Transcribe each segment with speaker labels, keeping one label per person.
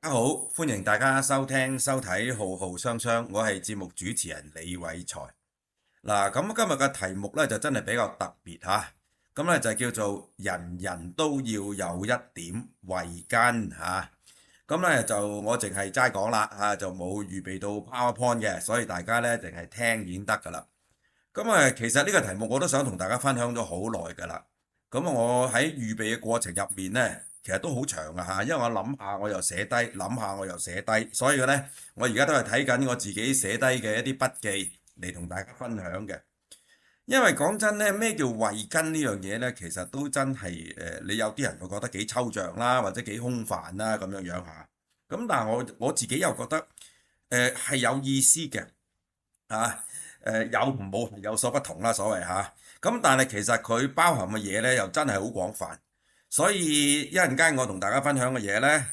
Speaker 1: 大家好，歡迎大家收聽收睇《浩浩雙雙》，我係節目主持人李偉才。嗱，咁今日嘅題目呢就真係比較特別吓，咁呢就叫做人人都要有一點慧根吓。咁呢就我淨係齋講啦吓，就冇預備到 PowerPoint 嘅，所以大家呢淨係聽已經得噶啦。咁其實呢個題目我都想同大家分享咗好耐噶啦。咁我喺預備嘅過程入面呢，其實都好長啊嚇，因為我諗下我又寫低，諗下我又寫低，所以呢，我而家都係睇緊我自己寫低嘅一啲筆記嚟同大家分享嘅。因為講真呢，咩叫慧根呢樣嘢呢？其實都真係你有啲人會覺得幾抽象啦，或者幾空泛啦咁樣樣嚇。咁但係我自己又覺得係有意思嘅。啊，有同冇係有所不同啦，所謂嚇。咁但係其實佢包含嘅嘢咧，又真係好廣泛。所以一陣間我同大家分享嘅嘢咧，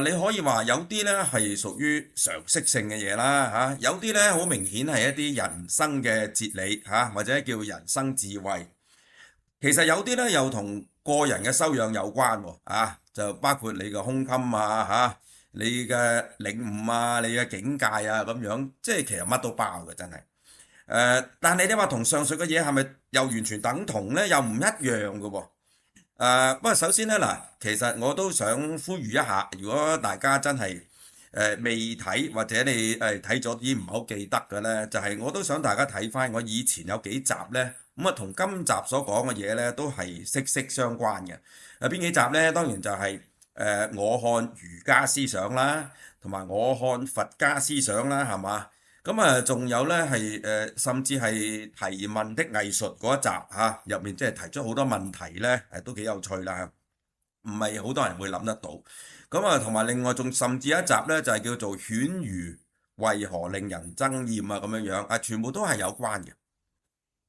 Speaker 1: 你可以話有啲咧係屬於常識性嘅嘢啦嚇，有啲咧好明顯係一啲人生嘅哲理嚇，或者叫人生智慧。其實有啲咧又同個人嘅修養有關喎，就包括你嘅胸襟啊嚇，你嘅領悟啊，你嘅境界啊咁樣，即係其實乜都包嘅真係。但係你話同上述嘅嘢係咪又完全等同呢？又唔一樣嘅喎。不過首先呢，嗱，其實我都想呼籲一下，如果大家真係未睇或者你睇咗啲唔係好記得嘅呢，就係我都想大家睇翻我以前有幾集呢，咁啊同今集所講嘅嘢呢都係息息相關嘅。邊幾集呢？當然就係我看儒家思想啦，同埋我看佛家思想啦，係嘛？咁仲有呢係甚至係提問的藝術嗰一集嚇，入面即係提出好多問題呢，都幾有趣啦，唔係好多人會諗得到。咁同埋另外仲甚至一集呢，就係叫做犬儒為何令人憎厭啊咁樣樣，全部都係有關嘅。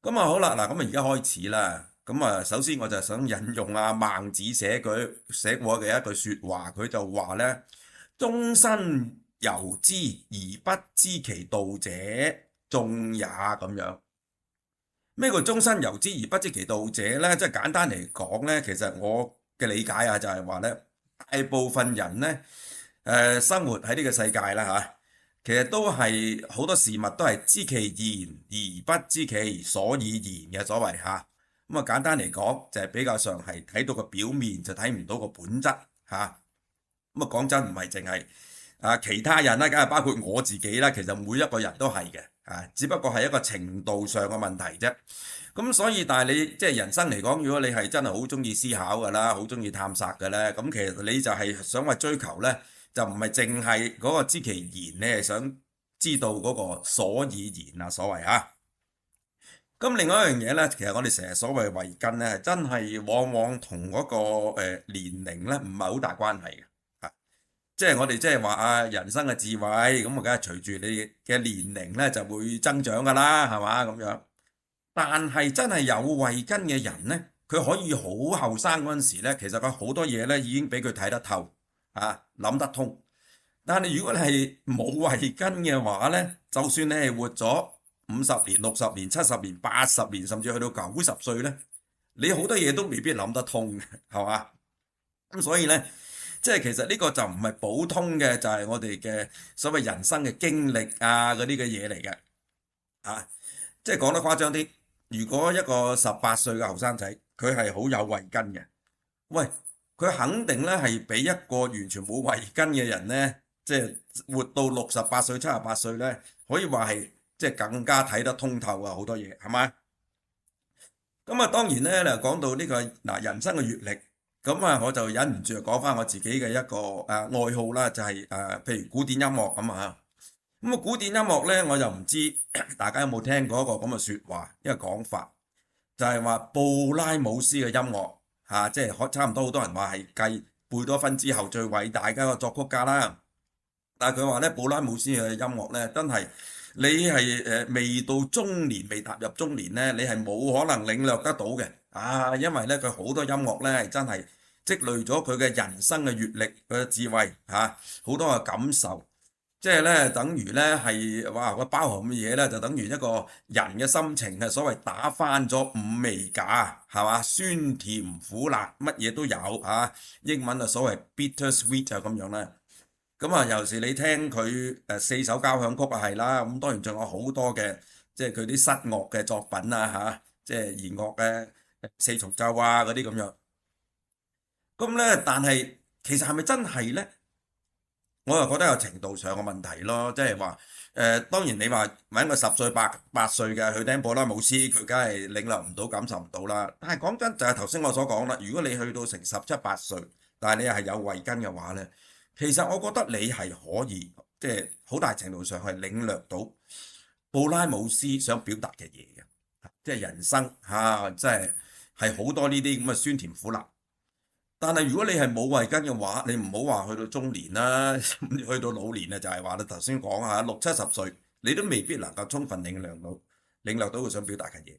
Speaker 1: 咁好啦，嗱咁而家開始啦。咁首先我就想引用孟子寫過嘅一句説話，佢就話呢：終身由之而不知其道者，眾也咁樣。咩叫終身由之而不知其道者呢？即係簡單嚟講呢，其實我嘅理解就係話呢，大部分人呢，生活喺呢個世界啦嚇，其實都係好多事物都係知其然而不知其所以然嘅所謂嚇。咁簡單嚟講就係比較上係睇到個表面就睇唔到個本質嚇。咁講真唔係淨係其他人啦，梗係包括我自己啦。其實每一個人都係嘅，只不過係一個程度上嘅問題啫。咁所以但係你即係人生嚟講，如果你係真係好中意思考㗎啦，好中意探索嘅咧，咁其實你就係想話追求咧，就唔係淨係嗰個知其然，你係想知道嗰個所以然所謂嚇。咁另外一樣嘢咧，其實我哋成日所謂慧根咧，真係往往同嗰個年齡咧唔係好大關係嘅。即係我哋即係話人生嘅智慧，咁梗係隨住你嘅年齡咧就會增長㗎啦，係嘛咁樣。但係真係有慧根嘅人咧，佢可以好後生嗰陣時咧，其實佢好多嘢咧已經俾佢睇得透，諗得通。但係如果你係冇慧根嘅話咧，就算你係活咗50年、60年、70年、80年，甚至去到90歲咧，你好多嘢都未必諗得通嘅，係嘛？咁所以咧。即係其實呢個就唔係普通嘅，就係我哋嘅所謂人生嘅經歷嗰啲嘅嘢嚟嘅，即係講得誇張啲，如果一個18歲嘅後生仔，佢係好有慧根嘅，喂，佢肯定咧係比一個完全冇慧根嘅人咧，即係活到68歲、78歲咧，可以話係即係更加睇得通透好多嘢，係咪？咁當然咧，講到呢個人生嘅閲歷。咁我就忍唔住講翻我自己嘅一個愛好啦，就係譬如古典音樂咁啊。咁古典音樂咧，我又唔知大家有冇聽過一個咁嘅説話，一個講法，就係話布拉姆斯嘅音樂即係差唔多好多人話係繼貝多芬之後最偉大嘅一個作曲家啦。但係佢話咧，布拉姆斯嘅音樂咧，真係你係未到中年，未踏入中年咧，你係冇可能領略得到嘅因為咧佢好多音樂咧係真係積累咗佢嘅人生嘅閲歷、佢嘅智慧好多嘅感受，即係咧等於咧係哇佢包含嘅嘢咧就等於一個人嘅心情係所謂打翻咗五味架係嘛，酸甜苦辣乜嘢都有英文所謂 bitter sweet 就咁樣啦。咁啊，尤其是你聽佢四手交響曲啊，係啦，咁當然仲有好多嘅，即係佢啲室樂嘅作品啊嚇，即係弦樂嘅四重奏啊嗰啲咁樣。咁咧，但係其實係咪真係咧？我又覺得有程度上嘅問題咯，即係話當然你話揾個10歲8歲嘅去聽布拉姆斯，佢梗係領略唔到、感受唔到啦。但係講真，就係頭先我所講啦，如果你去到成17、8歲，但係你係有慧根嘅話咧，其實我覺得你係可以，即係好大程度上係領略到布拉姆斯想表達嘅嘢嘅，即係人生嚇，即係好多呢啲咁嘅酸甜苦辣。但係如果你係冇慧根嘅話，你唔好話去到中年啦，去到老年啊，就係話你頭先講下60、70歲，你都未必能夠充分領略到佢想表達嘅嘢。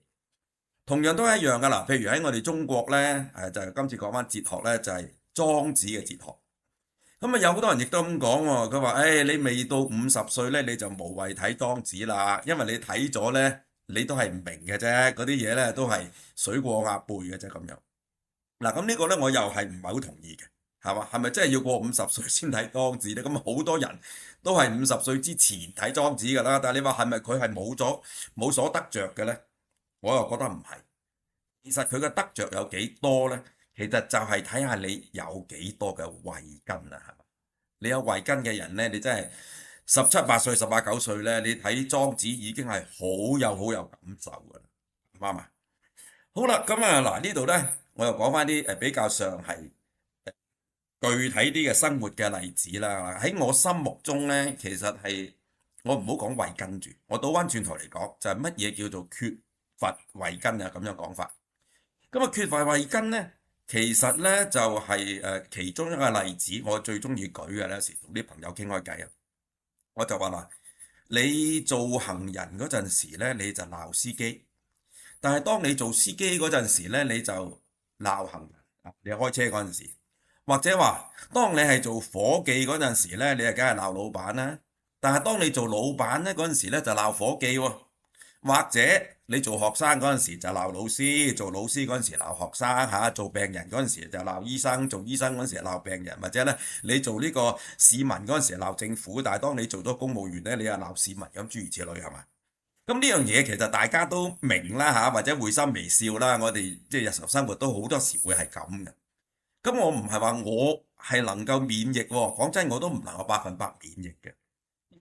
Speaker 1: 同樣都係一樣噶啦，譬如喺我哋中國咧，就係今次講翻哲學咧，就係莊子嘅哲學。咁啊，有好多人亦都咁講喎，佢話：誒，你未到50歲咧，你就無謂睇莊子啦，因為你睇咗咧，你都係唔明嘅啫，嗰啲嘢咧都係水過鴨背嘅啫咁樣。嗱，咁呢個咧，我又係唔係好同意嘅，係嘛？係咪真係要過50歲先睇莊子咧？咁好多人都係50歲之前睇莊子㗎啦，但係你話係咪佢係冇所得着嘅咧？我又覺得唔係。其實佢嘅得着有幾多咧？其實就係睇下你有幾多嘅慧根啊，係嘛？你有慧根嘅人咧，你真係17、8歲、18、9歲咧，你睇莊子已經係好有感受㗎啦，啱嘛？好啦，咁啊嗱呢度咧，我又講翻啲比較上係具體啲嘅生活嘅例子啦。喺我心目中咧，其實係我唔好講慧根住，我倒翻轉頭嚟講，就係乜嘢叫做缺乏慧根啊？咁樣講法。咁啊，缺乏慧根咧，其實咧就係其中一個例子，我最中意舉嘅咧，有時同啲朋友傾開偈啊，我就話嗱，你做行人嗰陣時咧，你就鬧司機。但係當你做司機嗰陣時咧，你就鬧行人啊！你開車嗰陣時，或者話當你係做伙計嗰陣時咧，你係梗係鬧老闆啦。但係當你做老闆咧嗰陣時咧，就鬧伙計喎。或者你做學生嗰陣時就鬧老師，做老師嗰陣時鬧學生嚇，做病人嗰陣時就鬧醫生，做醫生嗰陣時鬧病人，或者咧你做呢個市民嗰陣時鬧政府，但係當你做咗公務員咧，你又鬧市民咁諸如此類係嘛？咁呢樣嘢其實大家都明啦嚇，或者會心微笑啦。我哋即係日常生活都好多時會係咁嘅。咁我唔係話我係能夠免疫喎，講真我都唔能夠100%免疫嘅。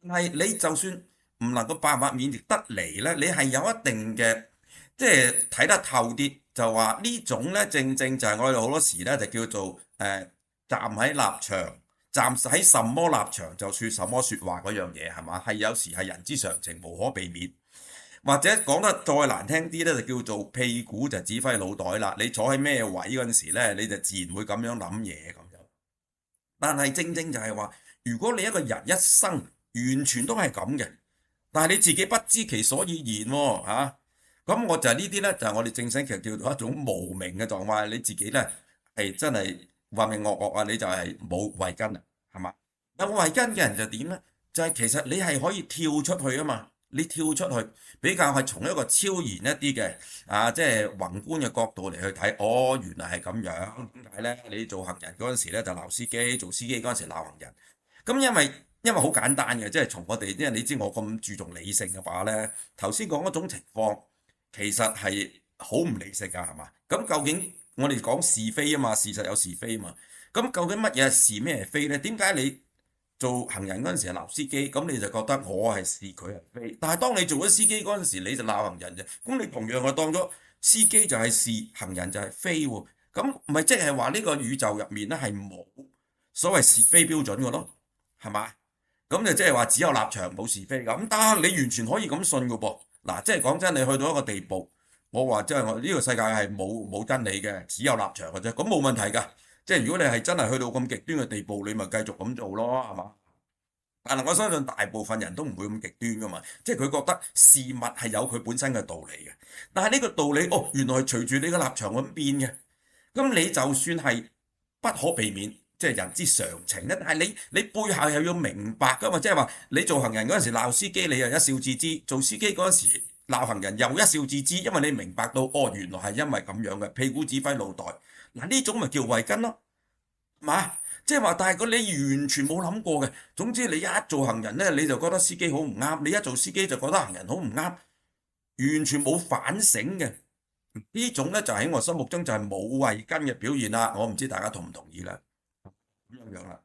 Speaker 1: 但係你就算唔能夠100%免疫得嚟咧，你係有一定嘅即係睇得透啲，就話呢種咧正正就係我哋好多時咧就叫做站喺立場，站喺什麼立場就説什麼説話嗰樣嘢係嘛？係有時係人之常情，無可避免。或者講得再難聽啲咧，就叫做屁股就指揮腦袋啦。你坐喺咩位嗰陣時咧，你就自然會咁樣諗嘢咁樣。但係正正就係話，如果你一個人一生完全都係咁嘅，但係你自己不知其所以然喎嚇，咁我就係呢啲咧，就係我哋正式其實叫做一種無明嘅狀態。你自己咧係真係渾渾噩噩啊，你就係冇慧根啊，係嘛？有慧根嘅人就點咧？就係其實你係可以跳出去啊嘛。你跳出去比較係從一個超然一啲嘅即係宏觀嘅角度嚟去睇，哦，原來係咁樣。點解咧？你做行人嗰陣時咧就鬧司機，做司機嗰陣時鬧行人。咁因為好簡單嘅，即係從我哋，因為你知我咁注重理性嘅話咧，頭先講嗰種情況其實係好唔理性㗎，係嘛？咁究竟我哋講是非啊嘛，事實有是非啊嘛。咁究竟乜嘢係是，咩係非咧？點解你做行人嗰陣時係鬧司機，咁你就覺得我係是佢係非，但係當你做咗司機嗰陣時，你就鬧行人啫。咁你同樣係當咗司機就係是，行人就係非喎。咁唔係即係話呢個宇宙入面咧係冇所謂是非標準嘅咯，係嘛？咁就即係話只有立場冇是非咁，但係你完全可以咁信嘅噃。嗱，即係講真，你去到一個地步，我話即係我呢個世界係冇真理嘅，只有立場嘅啫。咁冇問題㗎。即係如果你係真係去到咁極端嘅地步，你咪繼續咁做咯，係嘛？但係我相信大部分人都唔會咁極端噶嘛，即係佢覺得事物係有佢本身嘅道理嘅。但係呢個道理，哦，原來係隨住你嘅立場咁變嘅。咁你就算係不可避免，即係人之常情咧。但係你背後又要明白噶嘛，即係話你做行人嗰陣時鬧司機，你又一笑置之；做司機嗰陣時鬧行人又一笑置之，因為你明白到哦，原來係因為咁樣嘅屁股指揮腦袋。嗱，呢種咪叫慧根咯，係嘛？即係話，但係你完全冇諗過嘅。總之你一做行人咧，你就覺得司機好唔啱；你一做司機就覺得行人好唔啱，完全冇反省嘅。呢種咧就喺我心目中就係冇慧根嘅表現啦。我唔知大家同唔同意啦。咁樣樣啦。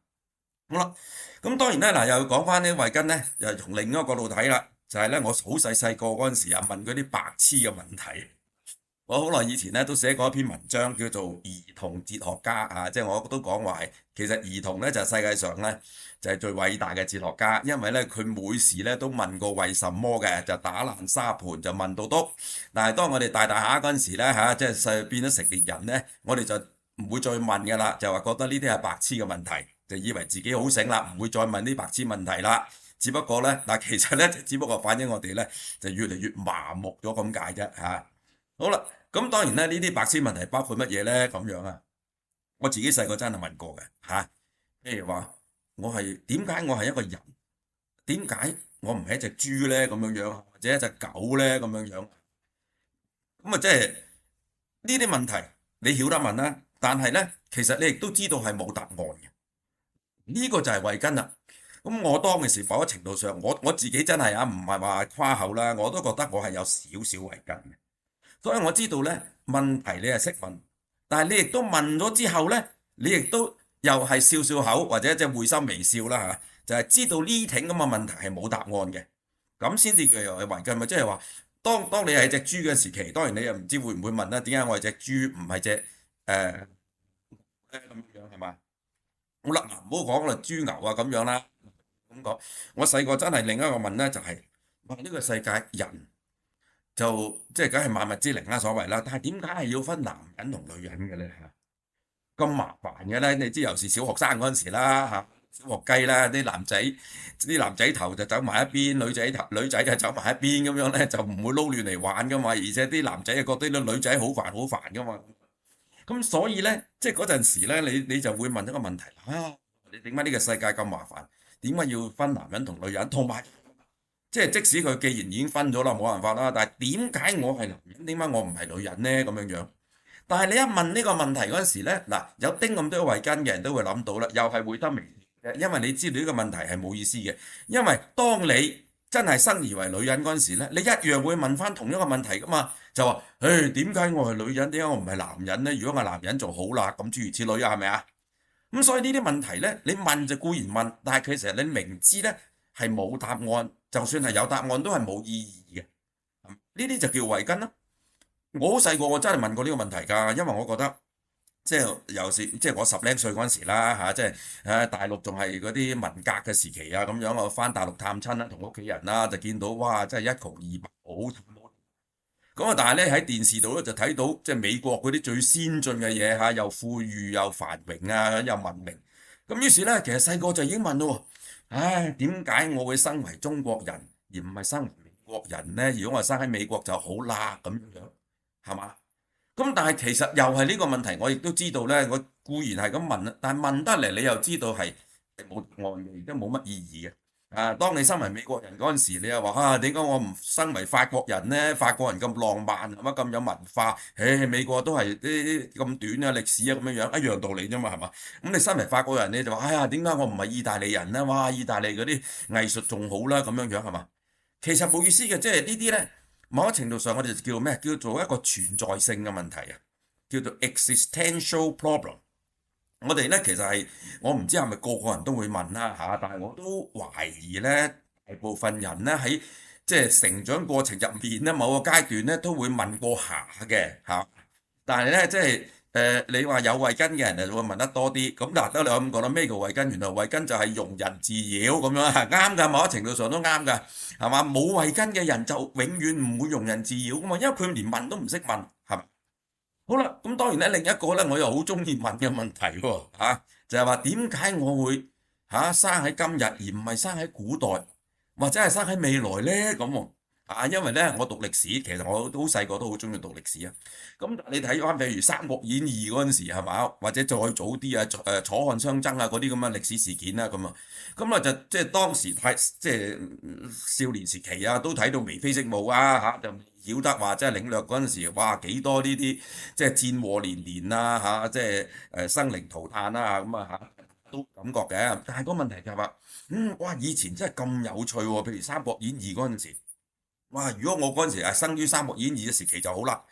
Speaker 1: 好啦，咁當然咧嗱，又要講翻呢慧根咧，又係從另一個角度睇啦，就係咧我好細個嗰陣時啊，問嗰啲白痴嘅問題。我好耐以前咧都寫過一篇文章，叫做《兒童哲學家》啊，即係我都講話係其實兒童咧就係世界上咧就係最偉大嘅哲學家，因為咧佢每時咧都問過為什麼嘅，就打爛沙盤就問到篤。但係當我哋大下嗰陣時咧嚇，即係變咗成年人咧，我哋就唔會再問㗎啦，就話覺得呢啲係白痴嘅問題，就以為自己好醒啦，唔會再問啲白痴問題啦。只不過咧嗱，其實咧只不過反映我哋咧就越嚟越麻木咗咁解啫嚇。好啦。咁當然咧，呢啲白痴問題包括乜嘢咧？咁樣啊，我自己細個真係問過嘅嚇。譬如話，點解我係一個人？點解我唔係一隻豬咧？咁樣樣，或者一隻狗咧？咁樣樣。咁啊，即係呢啲問題你曉得問啦，但係咧，其實你亦都知道係冇答案嘅。呢個就係慧根啦。咁我當其時某一程度上，我自己真係啊，唔係話誇口啦，我都覺得我係有少少慧根嘅。所以我知道咧，問題你係識問，但係你亦都問咗之後咧，你亦都又係笑笑口或者即係會心微笑啦嚇，就係知道呢挺咁嘅問題係冇答案嘅，咁先至叫做慧根咪即係話，當你係隻豬嘅時期，當然你又唔知會唔會問啦，點解我係隻豬唔係隻咁樣係嘛？好啦，唔好講啦，豬牛啊咁樣啦，咁講，我細個真係另一個問咧就係話呢個世界人。就即係梗係萬物之靈啦，所謂啦。但係點解係要分男人同女人嘅咧嚇？咁麻煩嘅咧，你知尤其是小學生嗰陣時啦嚇，小學雞啦，啲男仔頭就走埋一邊，女仔就走埋一邊咁樣咧，就唔會撈亂嚟玩噶嘛。而且啲男仔又覺得啲女仔好煩噶嘛。咁所以咧，即係嗰陣時咧，你就會問一個問題啊，你點解呢個世界咁麻煩？點解要分男人同女人？同埋。即係即使佢既然已經分咗啦，冇辦法啦。但係點解我係男人？點解我唔係女人呢？咁樣樣。但係你一問呢個問題嗰陣時咧，嗱有丁咁多慧根嘅人都會諗到啦，又係會得微笑嘅，因為你知道呢個問題係冇意思嘅。因為當你真係生而為女人嗰陣時咧，你一樣會問翻同一個問題噶嘛，就話：誒點解我係女人？點解我唔係男人呢？如果我係男人就好啦，咁諸如此類啊，係咪啊？咁所以呢啲問題咧，你問就固然問，但係其實你明知咧係冇答案。就算係有答案都係冇意義嘅，呢啲就叫慧根啦。我好細個，我真係問過呢個問題㗎，因為我覺得即係有時即係我10零歲嗰陣時啦嚇，即係大陸仲係嗰啲文革嘅時期啊咁樣，我翻大陸探親啦，同屋企人啦就見到哇，真係一窮二白，好慘。咁啊，但係咧喺電視度咧就睇到即係美國嗰啲最先進嘅嘢嚇，又富裕又繁榮啊，又文明。咁於是咧，其實細個就已經問咯。唉，點解我會生為中國人而唔係生為美國人呢？如果我生喺美國就好啦，咁樣係嘛？咁但係其實又係呢個問題，我亦都知道呢。我固然係咁問啦，但係問得嚟你又知道係冇答案嘅，亦都冇乜意義嘅。啊，當你生為美國人嗰陣時，你又話啊，點解我唔生為法國人呢？法國人咁浪漫，乜咁有文化？唉，美國都係啲咁短嘅歷史啊，咁樣樣一樣道理啫嘛，係嘛？咁你身為法國人，你就話：哎呀，點解我唔係意大利人呢？哇，意大利嗰啲藝術仲好啦，咁樣樣係嘛？其實冇意思嘅，即係呢啲呢，某一程度上我哋就叫咩？叫做一個存在性嘅問題啊，叫做 existential problem。我哋咧其實係我唔知係咪個個人都會問啦嚇，但係我都懷疑咧，大部分人咧喺即係成長過程入面咧，某個階段咧都會問過下嘅嚇。但係咧即係你話有慧根嘅人就會問得多啲。咁嗱，得你咁講啦，咩叫慧根？原來慧根就係庸人自擾咁樣，係啱㗎，某一程度上都啱㗎，係嘛？冇慧根嘅人就永遠唔會庸人自擾㗎嘛，因為佢連問都唔識問，係咪？好啦，咁當然咧，另一個咧，我又好中意問嘅問題喎，就係話點解我會生喺今日而唔係生喺古代，或者係生喺未來咧？咁喎，因為咧我讀歷史，其實我都好細個都好中意讀歷史啊。咁你睇翻譬如《三國演義》嗰陣時係嘛，或者再早啲啊，楚漢相爭啊嗰啲咁嘅歷史事件啦，咁啊就即係當時即係少年時期啊，都睇到眉飛色舞啊就曉得話即係領略嗰陣時，哇幾多呢啲即係戰禍連連啊即係生靈塗炭啦咁啊都感覺嘅。但係個問題就係話，哇！以前真係咁有趣喎，譬如《三國演義》嗰陣時。哇！如果我嗰陣時係生於《三國演義》嘅時期就好啦，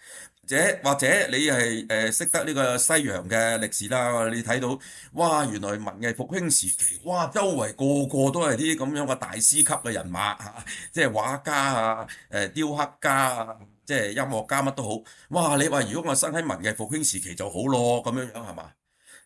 Speaker 1: 或者你係識得呢個西洋嘅歷史啦，你睇到哇，原來文藝復興時期，哇，周圍個個都係啲咁樣嘅大師級嘅人馬嚇，即係畫家啊、雕刻家啊，即係音樂家乜都好。哇！你話如果我生喺文藝復興時期就好咯，咁樣樣係嘛？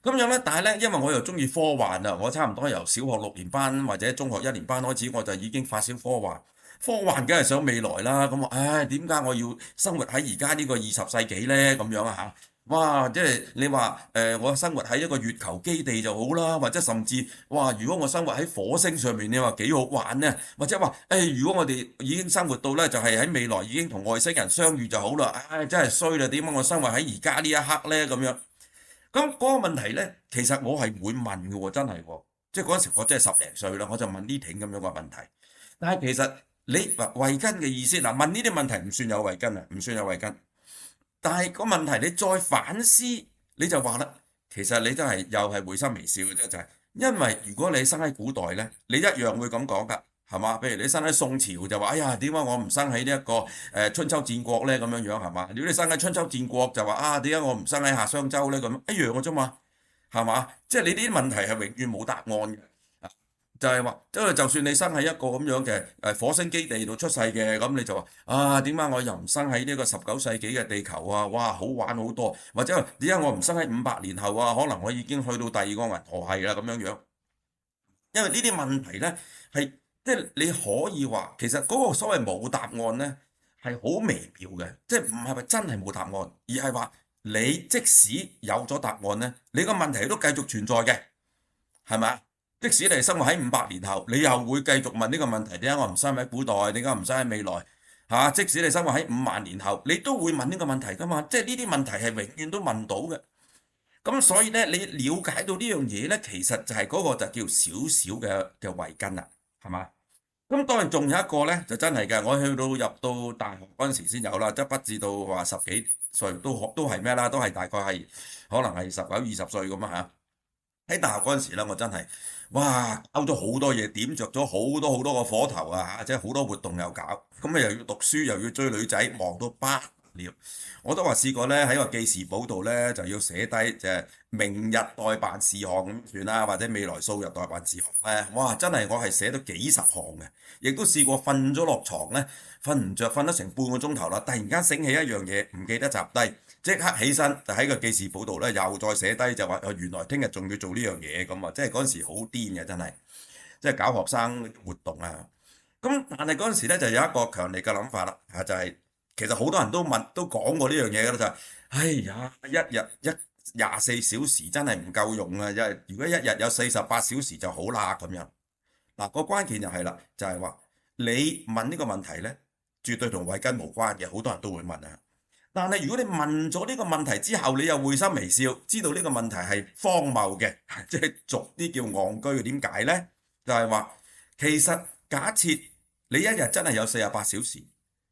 Speaker 1: 咁樣咧，但係咧，因為我又中意科幻啊，我差唔多由小學6年班或者中學1年班開始，我就已經發燒科幻。科幻梗係想未來啦，咁我唉點解我要生活喺而家呢個20世紀呢？咁樣啊嚇，哇！即係你話我生活喺一個月球基地就好啦，或者甚至哇，如果我生活喺火星上面，你話幾好玩呢？或者話如果我哋已經生活到呢，就係喺未來已經同外星人相遇就好啦，唉，真係衰啦！點解我生活喺而家呢一刻呢？咁樣。咁嗰個問題咧，其實我係會問嘅喎，真係喎，即係嗰陣時我真係10零歲啦，我就問呢挺咁樣嘅問題。但係其實你嗱慧根嘅意思嗱，問呢啲問題唔算有慧根啊，唔算有慧根。但係個問題你再反思，你就話啦，其實你都係又係會心微笑嘅啫，就係因為如果你生喺古代咧，你一樣會咁講㗎，係嘛？譬如你生喺宋朝就話，哎呀，點解我唔生喺呢一個春秋戰國咧？咁樣樣係嘛？如果你生喺春秋戰國就話啊，點解我唔生喺夏商周咧？咁一樣嘅啫嘛，係嘛？即係你啲問題係永遠冇答案嘅。就係話，因為就算你生喺一個咁樣嘅火星基地度出世嘅，咁你就話啊，點解我又唔生喺呢個19世紀嘅地球啊？哇，好玩好多，或者點解我唔生喺500年後啊？可能我已經去到第二個銀河系啦咁樣樣。因為呢啲問題呢，係即係你可以話，其實嗰個所謂冇答案呢，係好微妙嘅，即係唔係話真係冇答案，而係話你即使有咗答案呢，你個問題都繼續存在嘅，係咪？即使你係生活喺500年後，你又會繼續問呢個問題：點解我唔生喺古代？點解唔生喺未來？嚇！即使你生活喺5萬年後，你都會問呢個問題噶嘛？即係呢啲問題係永遠都問到嘅。咁所以咧，你了解到呢樣嘢咧，其實就係嗰個就叫少少嘅慧根啦，係嘛？咁當然仲有一個咧，就真係嘅，我去到入到大學嗰陣時先有啦，即係不至到話10幾歲都係咩啦，都係大概係可能係19、20歲咁啊嚇。喺大學嗰陣時咧，我真係哇搞咗好多嘢，點着咗好多個火頭啊嚇，即係好多活動又搞，咁啊又要讀書又要追女仔，忙到不了。我都話試過咧，喺個記事簿度咧就要寫低就係明日待辦事項咁算啦，或者未來數日待辦事項咧，哇！真係我係寫咗幾十項嘅，亦都試過瞓咗落床咧，瞓唔着，瞓得成半個鐘頭啦，突然間醒起一樣嘢，唔記得集低，即刻起身就喺個記事簿度咧又再寫低就話，原來聽日仲要做呢樣嘢咁啊！即係嗰陣時好癲嘅，真係，即係搞學生活動啊！咁但係嗰陣時咧就有一個強烈嘅諗法啦，就係、其實好多人都講過呢樣嘢㗎啦，就係、哎呀，一日24小時真係唔夠用啊！如果一日有48小時就好啦咁樣。嗱、個關鍵就係啦，就係、話你問呢個問題咧，絕對同慧根無關嘅，好多人都會問啊。但係如果你問咗呢個問題之後，你又會心微笑，知道呢個問題係荒謬嘅，即係俗啲叫戇居嘅。點解咧？就係、話其實假設你一日真係有48小時，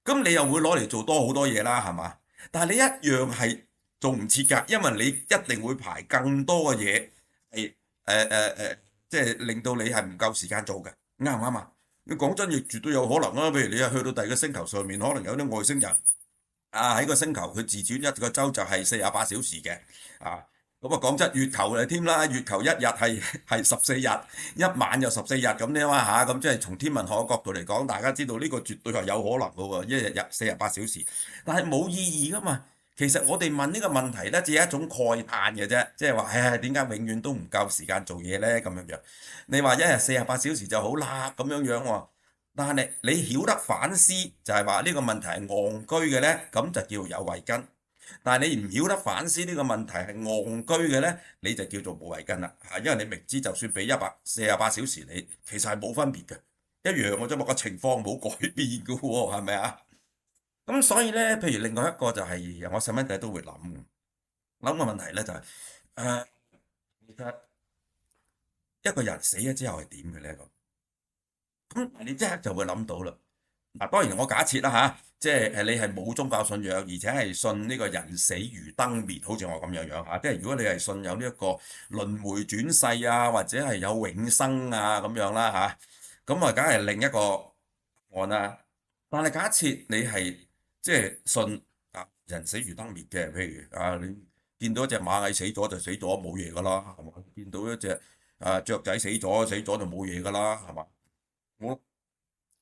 Speaker 1: 咁你又會攞嚟做多好多嘢啦，係嘛？但係你一樣係做唔切㗎，因為你一定會排更多嘅嘢，係即係令到你係唔夠時間做嘅，啱唔啱啊？你講真，亦絕對有可能啊。譬如你係去到第二個星球上面，可能有啲外星人啊喺個星球，佢自轉一個週就係48小時嘅啊。咁啊講真，月球嚟添啦，月球一日係14日，一晚就14日咁樣嘛嚇，咁即係從天文學嘅角度嚟講，大家知道呢個絕對係有可能嘅喎，一日48小時，但係冇意義噶嘛。其實我哋問呢個問題咧，只係一種慨嘆嘅啫，即係話唉，點解永遠都唔夠時間做嘢咧？咁樣樣，你話一日48小時就好啦，咁樣樣喎。但係你曉得反思，就係話呢個問題係戇居嘅咧，咁就叫有慧根。但係你唔曉得反思呢個問題係戇居嘅咧，你就叫做冇慧根啦。嚇，因為你明知就算俾148小時你，其實係冇分別嘅，一樣嘅啫嘛，個情況冇改變嘅喎，係咪啊？咁所以咧，譬如另外一個就係、我細蚊仔都會諗個問題咧，就係、其實一個人死咗之後係點嘅咧咁？咁你即刻就會諗到啦。嗱，當然我假設啦嚇，即係你係冇宗教信仰，而且係信呢個人死如燈滅，好似我咁樣樣嚇。即係如果你係信有呢一個輪迴轉世啊，或者係有永生啊咁樣啦嚇，咁啊梗係另一個案啦。但係假設你係即係信人死如燈滅嘅，譬如你見到一隻螞蟻死咗就死咗冇嘢㗎啦，係嘛？見到一隻雀仔死咗就冇嘢㗎啦，係嘛？我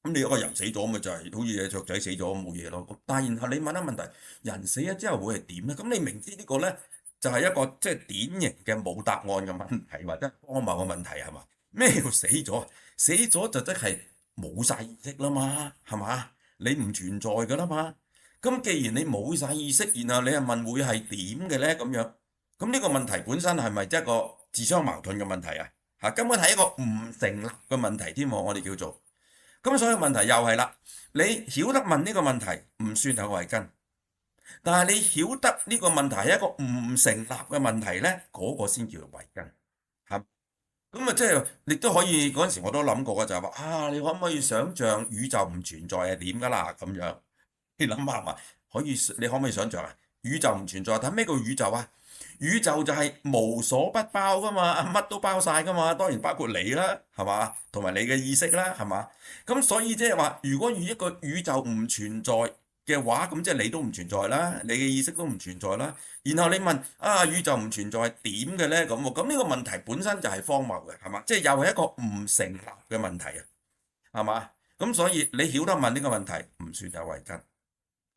Speaker 1: 咁你有個人死咗咪就係好似隻雀仔死咗冇嘢咯。咁但係然後你問一問題，人死咗之後會係點咧？咁你明知呢個咧就係一個即係典型嘅冇答案嘅問題或者荒謬嘅問題係嘛？咩叫死咗？死咗就即係冇晒意識啦嘛，係嘛？你唔存在㗎啦嘛。咁既然你冇晒意識，然後你又問會係點嘅咧咁樣？咁呢個問題本身係咪即係一個自相矛盾嘅問題啊？嚇，根本係一個唔成立嘅問題添喎，我哋叫做。咁所以問題又係啦，你曉得問呢個問題唔算有慧根，但係你曉得呢個問題係一個唔成立嘅問題咧，嗰個先叫做慧根，係。咁啊，即係你都可以嗰陣時我都諗過嘅就係話你可唔可以想像宇宙唔存在係點㗎啦？咁樣你諗下嘛，你可唔可以想像啊？宇宙唔存在，但係咩叫宇宙啊？宇宙就係無所不包噶嘛，乜都包晒噶嘛，當然包括你啦，係嘛？同埋你嘅意識啦，係嘛？咁所以即係話，如果一個宇宙唔存在嘅話，咁即係你都唔存在啦，你嘅意識都唔存在啦。然後你問宇宙唔存在係點嘅咧？咁呢個問題本身就係荒謬嘅，係嘛？即係又係一個唔成立嘅問題啊，係嘛？咁所以你曉得問呢個問題唔算有慧根。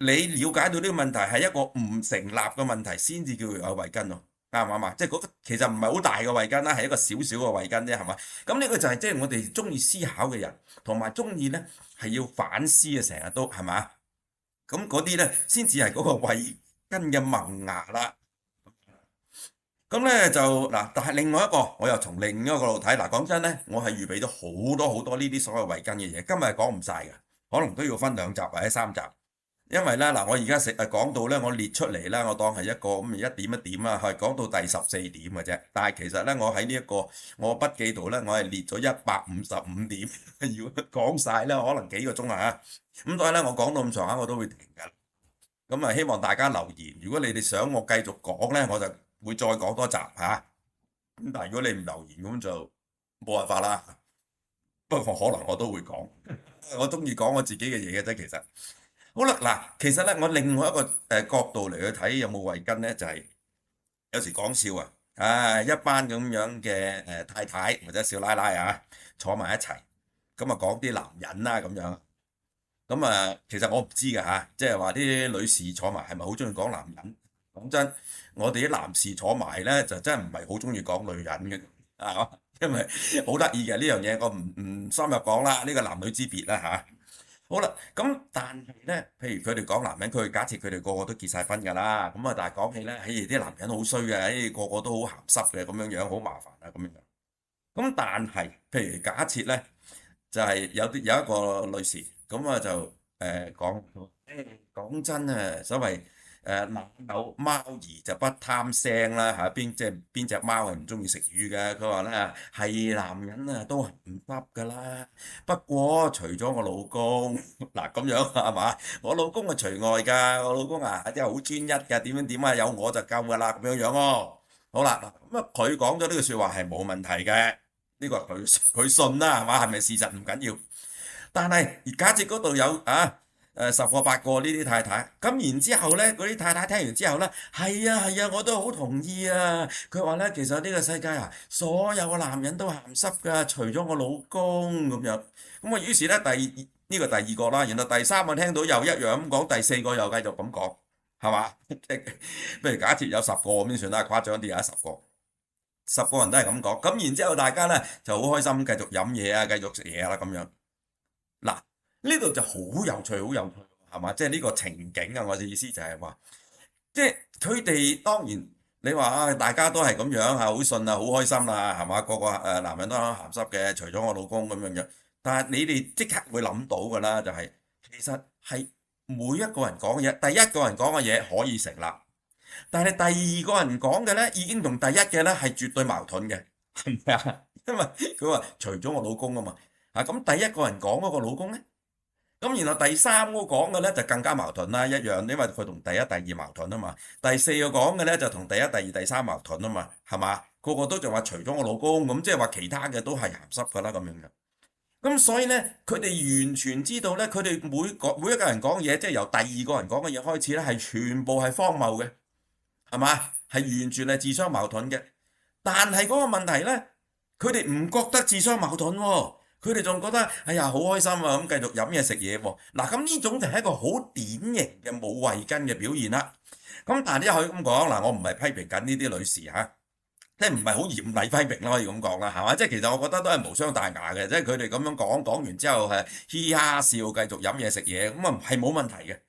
Speaker 1: 你了解到呢個問題係一個唔成立嘅問題，先至叫做有慧根咯，啱唔啱啊？即係嗰個其實唔係好大嘅慧根啦，係一個小小嘅慧根啫，係嘛？咁呢個就係即係我哋中意思考嘅人，同埋中意咧係要反思嘅，成日都係嘛？咁嗰啲咧先至係嗰個慧根嘅萌芽啦。咁咧就嗱，但係另外一個我又從另一個角度睇，嗱講真咧，我係預備咗好多呢啲所謂慧根嘅嘢，今日係講唔晒嘅，可能都要分2集或者3集。因為咧嗱，我而家講到咧，我列出嚟啦，我當係一個咁一點一點啦，係講到第14點嘅啫。但係其實咧，我喺呢一個我筆記度咧，我係列咗155點，要講晒咧，可能幾個鐘啊。咁所以咧，我講到咁上下，我都會停㗎。咁啊，希望大家留言，如果你哋想我繼續講咧，我就會再講多集嚇。咁但係如果你唔留言，咁就冇辦法啦。不過可能我都會講，我中意講我自己嘅嘢嘅啫，其實。好啦，嗱，其實咧，我另外一個角度嚟去睇有冇慧根咧，就係有時講笑啊，一班咁樣嘅太太或者少奶奶啊，坐埋一齊，咁啊講啲男人啦咁樣，咁其實我唔知㗎嚇，即係話啲女士坐埋係咪好中意講男人？講真，我哋啲男士坐埋咧就真係唔係好中意講女人嘅，因為好得意嘅呢樣嘢，我唔深入講啦，呢個男女之別啦嚇。好啦，咁但係咧，譬如佢哋講男人，佢假設佢哋個個都結晒婚㗎啦，咁但係講起咧，啲男人好衰嘅，個個都好鹹濕嘅咁樣樣，好麻煩啊咁樣樣。咁但係，譬如假設咧，就係有一個女士，咁就講真啊，所謂男有貓兒就不貪腥啦嚇，邊隻貓係唔中意食魚嘅？佢話咧係男人啊都唔得㗎啦，不過除咗我老公嗱咁樣係嘛？我老公係除外㗎，我老公即係好專一㗎，點樣點啊，有我就夠㗎啦咁樣樣喎。好啦，咁佢講咗呢個説話係冇問題嘅，呢個係佢信啦係嘛？係咪事實唔緊要？但係假設嗰度有10個8個呢啲太太，咁然之後咧，嗰啲太太聽完之後咧，係啊，我都好同意啊。佢話咧，其實呢個世界所有嘅男人都鹹濕㗎，除咗我老公咁樣。咁於是咧呢個第二個啦，然後第三個聽到又一樣咁講，第四個又繼續咁講，係嘛？不如假設有10個咁算啦，誇張啲啊，10個人都係咁講，咁然之後大家咧就好開心，繼續飲嘢啊，繼續食嘢啦咁樣。嗱，呢度就好有趣，好有趣，係嘛？即係呢個情景啊！我嘅意思就係話，即係佢哋當然你話大家都係咁樣好信啊，好開心啦，係嘛？個個男人都鹹濕嘅，除咗我老公咁樣樣。但係你哋即刻會諗到㗎啦，就係其實係每一個人講嘅嘢，第一個人講嘅嘢可以成立，但係第二個人講嘅咧已經同第一嘅咧係絕對矛盾嘅，係咪啊？因為佢話除咗我老公啊嘛。咁第一個人講嗰個老公咧，咁然後第三個講嘅咧就更加矛盾啦，一樣，因為佢同第一、第二矛盾啊嘛。第四個講嘅咧就同第一、第二、第三矛盾啊嘛，係嘛？個個都就話除咗我老公，咁即係話其他嘅都係鹹濕噶啦咁樣嘅。咁所以咧，佢哋完全知道咧，佢哋每一個人講嘢，即係由第二個人講嘅嘢開始咧，係全部係荒謬嘅，係嘛？係完全係自相矛盾嘅。但係嗰個問題咧，佢哋唔覺得自相矛盾喎，佢哋仲覺得哎呀好開心啊，咁繼續飲嘢食嘢喎。嗱，咁呢種就係一個好典型嘅冇慧根嘅表現啦。咁但係你可以咁講嗱，我唔係批評緊呢啲女士嚇。即係唔係好嚴厲批評啦，可以咁講啦，係嘛？即係其實我覺得都係無傷大雅嘅，即係佢哋咁樣講完之後係嘻嘻哈哈笑，繼續飲嘢食嘢，咁啊係冇問題嘅。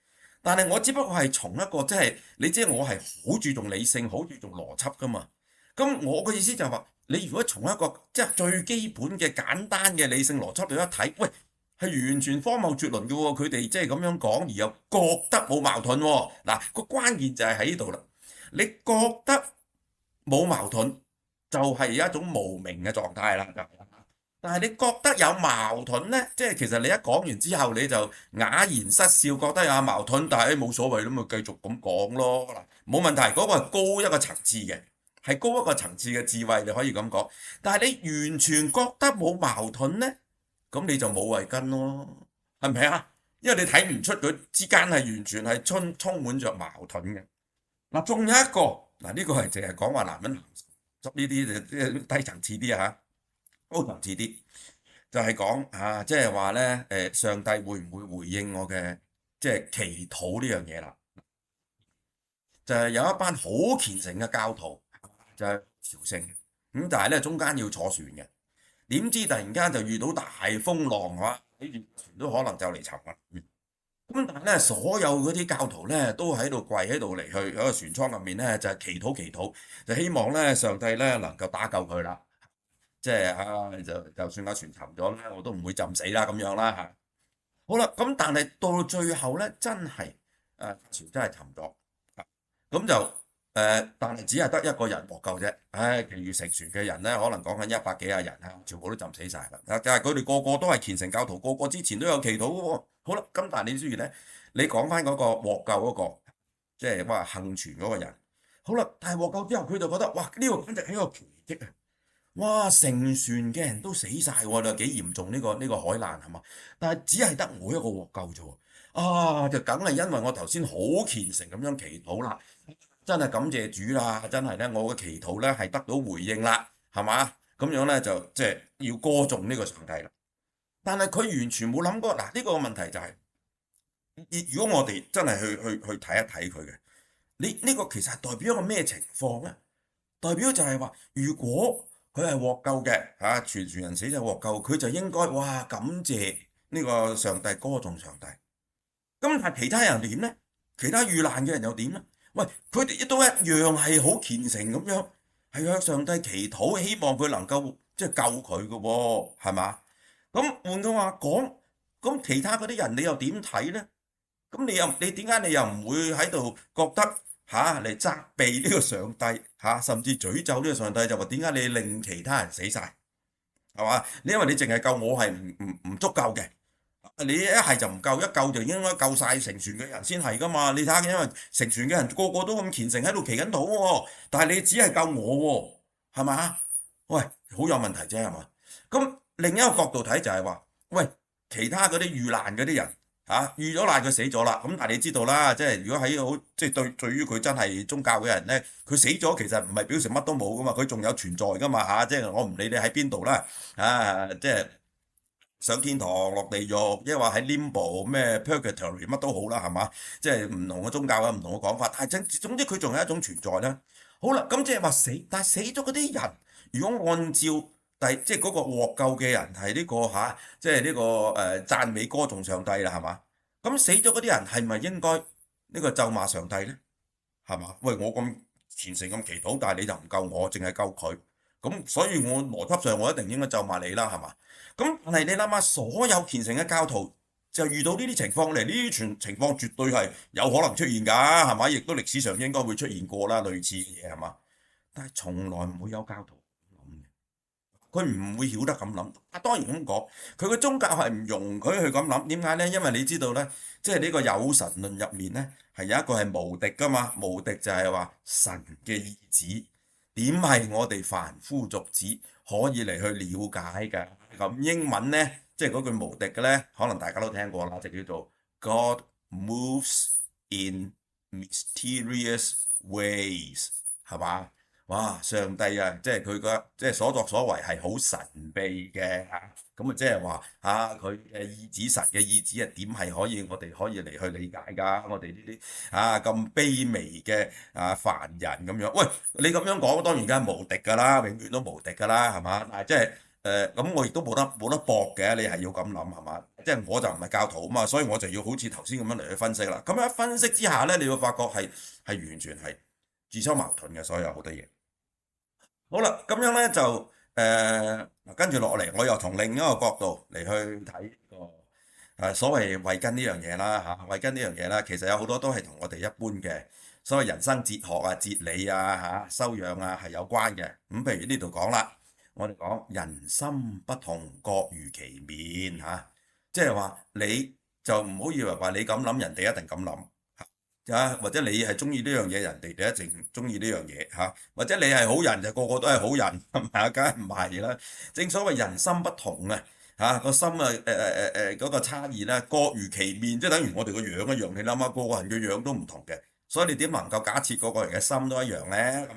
Speaker 1: 但係我只不過係從一個即係你知我係好注重理性、好注重邏輯噶嘛。咁我嘅意思就係話，你如果從一個即係最基本嘅簡單嘅理性邏輯嚟一睇，喂係完全荒謬絕倫嘅喎，佢哋即係咁樣講而又覺得冇矛盾喎。嗱，個關鍵就係喺呢度啦，你覺得冇矛盾就係一種無明嘅狀態啦。但係你覺得有矛盾呢？即係其實你一講完之後你就啞然失笑，覺得有矛盾，但係冇所謂咁咪繼續咁講咯。嗱，冇問題，嗰個係高一個層次嘅，係高一個層次嘅智慧，你可以咁講。但係你完全覺得冇矛盾呢，咁你就冇慧根咯，係咪啊？因為你睇唔出佢之間係完全係充滿着矛盾嘅。嗱，仲有一個嗱，呢個係淨係講話男人鹹濕呢啲就低層次啲啊，高層次啲就係講啊，即係話咧上帝會唔會回應我嘅即係祈禱呢樣嘢啦？就係有一班好虔誠嘅教徒就係朝聖咁，但係咧中間要坐船嘅，點知突然間就遇到大風浪嚇，呢條船都可能就嚟沉啦。咁但係咧，所有嗰啲教徒咧都喺度跪喺度嚟去喺個船艙入面咧就係祈禱，就希望咧上帝咧能夠打救佢啦。即係就算架船沉咗咧，我都唔會浸死啦咁樣啦嚇。好啦，咁但係到最後咧，真係船真係沉咗，咁就但係只係得一個人獲救啫。唉，其餘成船嘅人咧，可能講緊100幾廿人啊，全部都浸死晒啦。但係佢哋個個都係虔誠教徒，個個之前都有祈禱喎。好啦，咁但係你知唔知咧？你講翻嗰個獲救嗰個，即係話幸存嗰個人，好啦，但係獲救之後，佢就覺得哇，呢個簡直係一個奇蹟啊！哇！成船嘅人都死晒喎，你幾嚴重呢個海難係嘛？但係只係得我一個獲救啫喎。啊，就梗係因為我頭先好虔誠咁樣祈禱啦，真係感謝主啦，真係咧我嘅祈禱咧係得到回應啦，係嘛？咁樣咧就即係要歌頌呢個上帝啦。但係佢完全冇諗過嗱，呢個問題就係，如果我哋真係去睇一睇佢嘅，呢個其實係代表一個咩情況咧？代表就係話，如果佢係獲救嘅嚇，全船人死就獲救，佢就應該哇感謝呢個上帝，歌頌上帝。咁但係其他人點呢？其他遇難嘅人又點呢？喂，佢哋都一樣係好虔誠咁樣，係向上帝祈禱，希望佢能夠即係救佢嘅喎，係嘛？咁換句話講，咁其他嗰啲人你又點睇呢？咁你點解你又唔會喺度覺得嚟責備呢個上帝甚至詛咒呢個上帝，就話點解你令其他人死晒？係嘛？因為你淨係救我係唔足夠嘅，你一係就唔救，一救就應該救晒成船嘅人先係噶嘛？你睇下，因為成船嘅人個個都咁虔誠喺度祈緊禱喎，但係你只係救我喎，係嘛？喂，好有問題啫係嘛？咁另一個角度睇就係話，喂，其他嗰啲遇難嗰啲人。遇咗難佢死咗啦，咁但係你知道啦，即係如果喺好即係對於佢真係宗教嘅人咧，佢死咗其實唔係表示乜都冇噶嘛，佢仲有存在噶嘛即係我唔理你喺邊度啦，即係上天堂落地獄，抑或喺 limbo 咩 purgatory 乜都好啦，係嘛？即係唔同嘅宗教有唔同嘅講法，但係總之佢仲有一種存在啦。好啦，咁即係話死，但係死咗嗰啲人，如果按照即係嗰個獲救嘅人係呢個即係呢個讚美歌頌上帝啦，係嘛？咁死咗嗰啲人係咪應該呢個咒罵上帝呢？係嘛？喂，我咁虔誠咁祈禱，但係你就唔救我，淨係救佢，咁所以我邏輯上我一定應該咒罵你啦，係嘛？咁但係你諗下，所有虔誠嘅教徒就遇到呢啲情況嚟，呢啲情況絕對係有可能出現㗎，係嘛？亦都歷史上應該會出現過啦，類似嘅嘢係嘛？但係從來唔會有教徒。佢唔會曉得咁諗，不當然咁講，佢個宗教係唔容許佢咁諗。點解呢？因為你知道呢，即係呢個有神論入面呢，係有一個係無敵噶嘛。無敵就係話神嘅意志點係我哋凡夫俗子可以嚟去了解㗎。咁英文呢，即係嗰句無敵嘅呢，可能大家都聽過啦，就叫做 God moves in mysterious ways，係嘛？哇！上帝啊，即係佢個即係所作所為係好神秘嘅嚇，咁啊即係話啊佢嘅意志神嘅意志啊點係可以我哋可以嚟去理解㗎？我哋呢啲啊咁卑微嘅啊凡人咁樣，喂你咁樣講當然梗係無敵㗎啦，永遠都無敵㗎啦，係嘛？但係即係咁我亦都冇得駁嘅，你係要咁諗係嘛？即係我就唔係教徒啊嘛，所以我就要好似頭先咁樣嚟去分析啦。咁樣分析之下咧，你會發覺係完全係自相矛盾嘅，所有好多嘢。好啦，咁樣咧就跟住落嚟，我又從另一個角度嚟去睇個所謂慧根呢樣嘢啦嚇，慧根呢樣嘢啦，其實有好多都係同我哋一般嘅所謂人生哲學啊、哲理啊嚇、修養啊係有關嘅。咁譬如呢度講啦，我哋講人心不同，各如其面嚇，即係話你就唔好以為話你咁諗，人哋一定咁諗。或者你係中意呢樣嘢，人哋就一定中意呢樣嘢嚇，或者你係好人就個個都係好人，係咪啊？梗係唔係啦。正所謂人心不同啊，嚇個心嗰個差異咧，各如其面，即係等於我哋個樣一樣。你諗下，個個人嘅樣都唔同嘅，所以你點能夠假設個個人嘅心都一樣咧？咁樣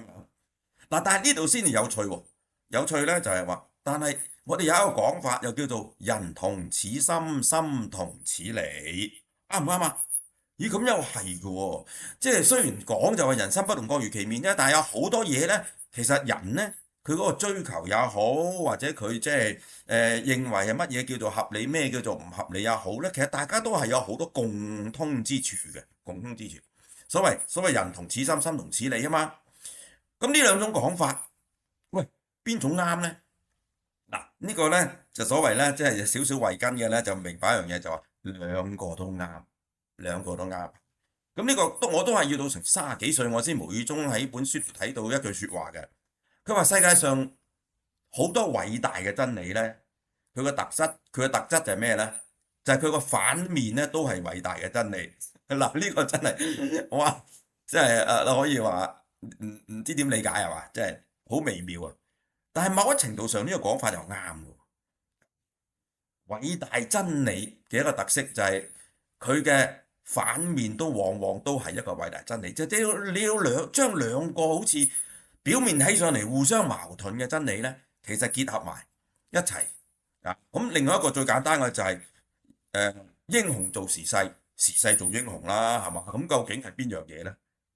Speaker 1: 嗱，但係呢度先至有趣喎。有趣咧就係話，但係我哋有一個講法，又叫做人同此心，心同此理，啱唔啱啊？咦，咁又係嘅喎，即係雖然講就話人心不同，各如其面啫，但係有好多嘢咧，其實人咧佢嗰個追求也好，或者佢即係認為係乜嘢叫做合理，咩叫做唔合理也好咧，其實大家都係有好多共通之處嘅，共通之處。所謂人同此心，心同此理啊嘛。咁呢兩種講法，喂，邊種啱咧？嗱，呢個咧就所謂咧，即係少少慧根嘅咧，就明白一樣嘢，就話兩個都啱。兩個都啱，咁呢個我都係要到成30幾歲，我先無意中喺本書睇到一句説話嘅。佢話世界上好多偉大嘅真理咧，佢嘅特質就係咩咧？就係佢個反面咧都係偉大嘅真理。嗱，呢個真係哇，即係可以話唔知點理解係嘛？即係好微妙啊！但係某一程度上呢個講法就啱喎。偉大真理嘅一個特色就係佢嘅反面都往往都係一個偉大真理，即係你要將兩個好似表面睇上嚟互相矛盾嘅真理呢，其實結合埋一齊啊！咁另外一個最簡單嘅就係英雄做時勢，時勢做英雄啦，係嘛？咁究竟係邊樣嘢呢？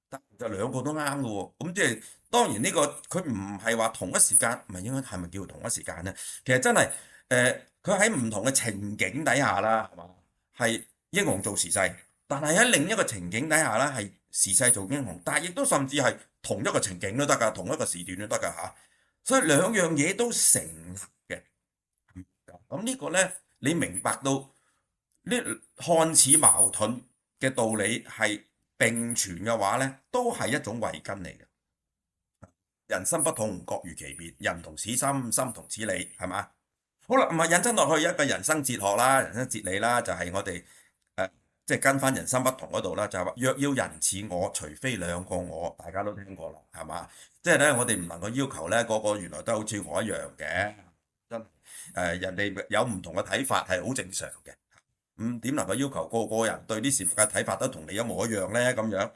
Speaker 1: 得就兩個都啱嘅喎。咁即係當然呢個佢唔係話同一時間，唔係應該係咪叫同一時間呢？其實真係佢喺唔同嘅情景底下啦，係嘛？係英雄做時勢。但係喺另一個情景底下咧，係時勢做英雄，但係亦都甚至係同一個情景都得㗎，同一個時段都得㗎嚇。所以兩樣嘢都成立嘅。咁呢個咧，你明白到呢看似矛盾嘅道理係並存嘅話咧，都係一種慧根嚟嘅。人心不同，各如其面；人同此心，心同此理，係嘛？好啦，唔係引申落去一個人生哲學啦，人生哲理啦，就係我哋即係跟翻人心不同嗰度啦，就係話若要人似我，除非兩個我，大家都聽過啦，係嘛？即係咧，我哋唔能夠要求咧個個原來都好似我一樣嘅，真人哋有唔同嘅睇法係好正常嘅。咁點能夠要求個個人對啲事物嘅睇法都同你一模一樣咧？咁樣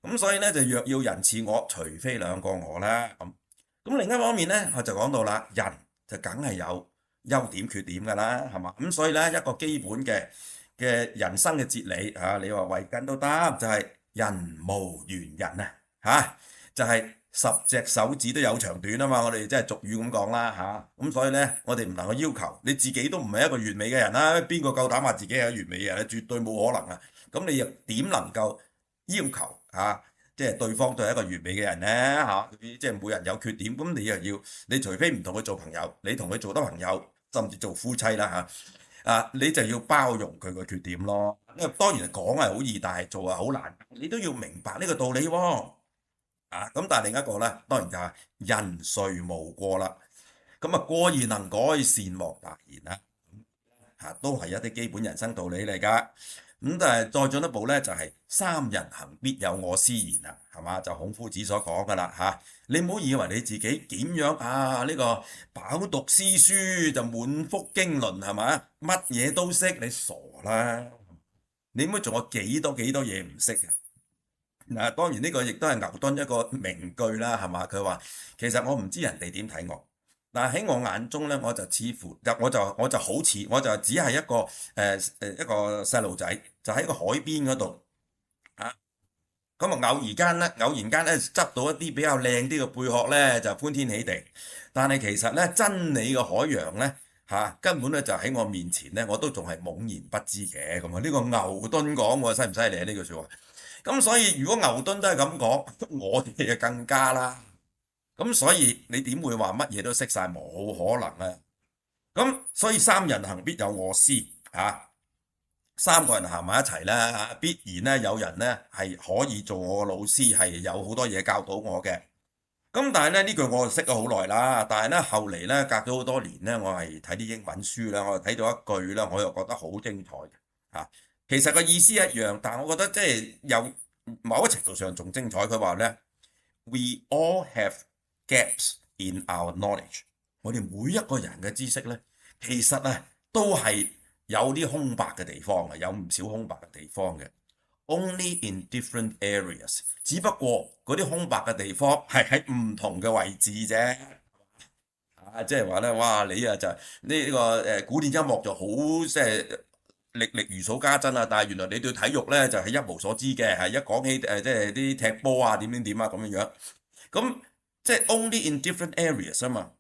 Speaker 1: 咁所以咧就若要人似我，除非兩個我啦。咁另一方面咧，我就講到啦，人就梗係有優點缺點㗎啦，係嘛？咁所以咧一個基本嘅人生嘅哲理嚇，你話慧根都得，就係人無完人啊嚇，就係十隻手指都有長短啊嘛，我哋即係俗語咁講啦嚇。咁所以咧，我哋唔能夠要求你自己都唔係一個完美嘅人啦，邊個夠膽話自己係完美嘅人？絕對冇可能啊！咁你又點能夠要求嚇，即係對方都係一個完美嘅人咧嚇？即係每人有缺點，咁你又要你除非唔同佢做朋友，你同佢做得朋友，甚至做夫妻啦嚇。你就要包容佢個缺點咯。因為當然講係好易，但係做係好難。你都要明白呢個道理喎。咁但係另一個咧，當然就係人誰無過啦。咁啊過而能改，善莫大焉啦。都係一啲基本人生道理嚟㗎。咁但係再進一步咧，就係三人行必有我師焉啦，係嘛？就孔夫子所講㗎啦嚇。你唔好以為你自己點樣呢個飽讀詩書就滿腹經綸係嘛？乜嘢都識，你傻啦！你唔好仲有幾多嘢唔識啊？嗱，當然呢個亦都係牛頓一個名句啦，係嘛？佢話其實我唔知人哋點睇我。但係喺我眼中咧，我就似乎我就好似我就只係一個細路仔，就喺個海邊嗰度啊，咁啊偶然間咧執到一啲比較靚啲嘅貝殼咧，就歡天喜地。但係其實咧真理嘅海洋咧根本咧就喺我面前咧，我都仲係懵然不知嘅咁啊！呢個牛頓講喎，犀唔犀利啊？呢句説話。咁所以如果牛頓都係咁講，我哋就更加啦。咁所以你點會話乜嘢都識晒？冇可能啊！咁所以三人行必有我師三個人行埋一齊咧必然咧有人咧係可以做我嘅老師，係有好多嘢教到我嘅。咁但係咧呢句我就識咗好耐啦，但係咧後嚟咧隔咗好多年咧，我係睇啲英文書啦，我睇到一句啦，我又覺得好精彩嘅其實個意思一樣，但係我覺得即係有某一程度上仲精彩。佢話咧，We all have gaps in our knowledge。我哋每一個人嘅知識咧，其實都係有啲空白嘅地方嘅，有唔少空白嘅地方嘅。Only in different areas，只不過嗰啲空白嘅地方係喺唔同嘅位置啫。即係話咧，哇！你就呢個古典音樂就好即係歷歷如數家珍啊，但係原來你對體育咧就係一無所知嘅，係一講起即係啲踢波啊點點啊咁樣樣，咁即係 only in different areas 啊嘛，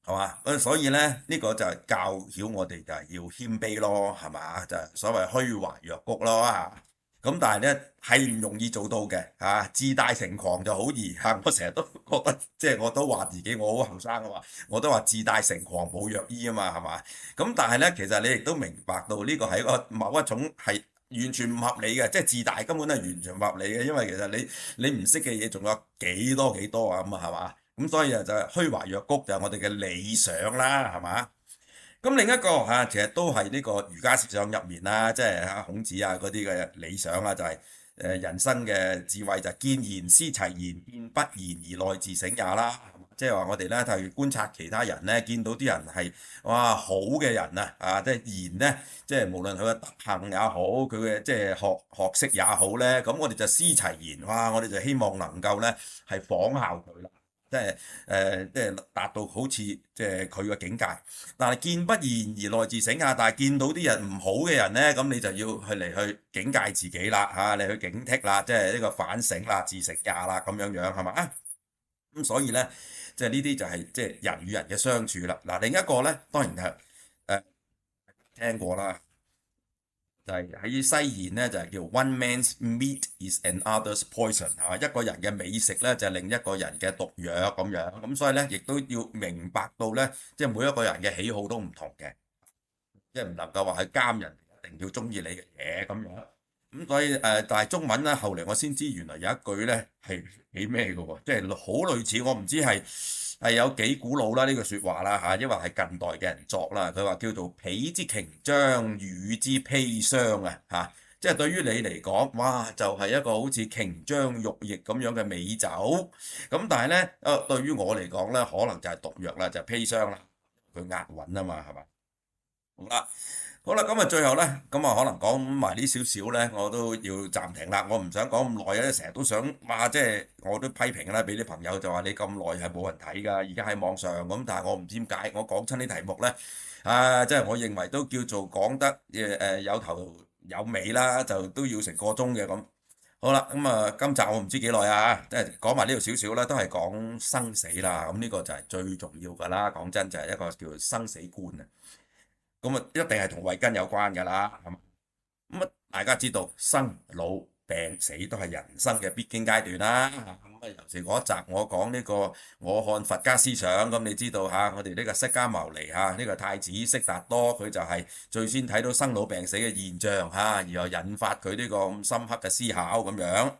Speaker 1: 係嘛？所以咧呢個就係教曉我哋就係要謙卑咯，係嘛？就係所謂虛懷若谷咯咁但係咧係唔容易做到嘅自大成狂就好易我成日都覺得即係我都話自己我好後生啊嘛，我都話自大成狂冇藥醫啊嘛，係嘛？咁但係咧其實你亦都明白到呢個係一個某一種係完全唔合理嘅，即係自大根本係完全唔合理嘅，因為其實你唔識嘅嘢仲有幾多啊咁啊係嘛？咁所以就係虛懷若谷就係我哋嘅理想啦，係嘛？咁另一個其實都係呢個儒家思想入面啦，即係孔子嗰啲嘅理想就係人生嘅智慧就係見賢思齊焉，見不賢而內自省也啦。即係話我哋咧係觀察其他人咧，見到啲人係哇好嘅人即係賢咧，即係無論佢嘅德行也好，佢嘅即係學識也好咧，咁我哋就思齊焉，哇！我哋就希望能夠咧係仿效佢啦。即係達到好似即係佢嘅境界，但係見不賢而內自省但係見到啲人唔好嘅人咧，咁你就要去警戒自己啦你去警惕啦，即係呢個反省啦、自省也啦咁樣樣係嘛咁所以咧，即係呢啲就係即係人與人嘅相處啦。嗱，另一個咧當然係聽過啦。就係喺西言咧，就係叫 One man's meat is another's poison 一個人嘅美食咧，就係另一個人嘅毒藥咁樣。咁所以咧，亦都要明白到咧，即係每一個人嘅喜好都唔同嘅，即係唔能夠話去監人一定要中意你嘅嘢咁樣。咁所以但係中文咧，後嚟我先知原來有一句咧係幾咩嘅喎，即係好類似，我唔知係有幾古老啦呢句説話啦因為係近代嘅人作啦。佢話叫做彼之瓊漿，與之砒霜即係對於你嚟講，哇就係一個好似瓊漿玉液咁樣嘅美酒。咁但係咧對於我嚟講咧，可能就係毒藥啦，就係砒霜啦，佢押韻啊嘛，係嘛？好啦。好啦，咁最後咧，可能講埋呢少少咧，我都要暫停啦。我唔想講咁耐成日都想即係我都批評啦，俾啲朋友就話你咁耐係冇人睇㗎，而家喺網上咁，但係我唔知點解，我講親啲題目咧，即係我認為都叫做講得有頭有尾啦，就都要成個鐘嘅咁。好啦，今集我唔知幾耐即係講埋呢度少少啦，都係講生死啦。咁呢個就係最重要㗎啦，講真就係一個叫做生死觀咁一定係同慧根有關㗎啦，係嘛？大家知道生老病死都係人生嘅必經階段啦。尤其嗰一集我講呢個我看佛家思想，咁你知道我哋呢個釋迦牟尼呢個太子悉達多，佢就係最先睇到生老病死嘅現象然後引發佢呢個咁深刻嘅思考咁樣。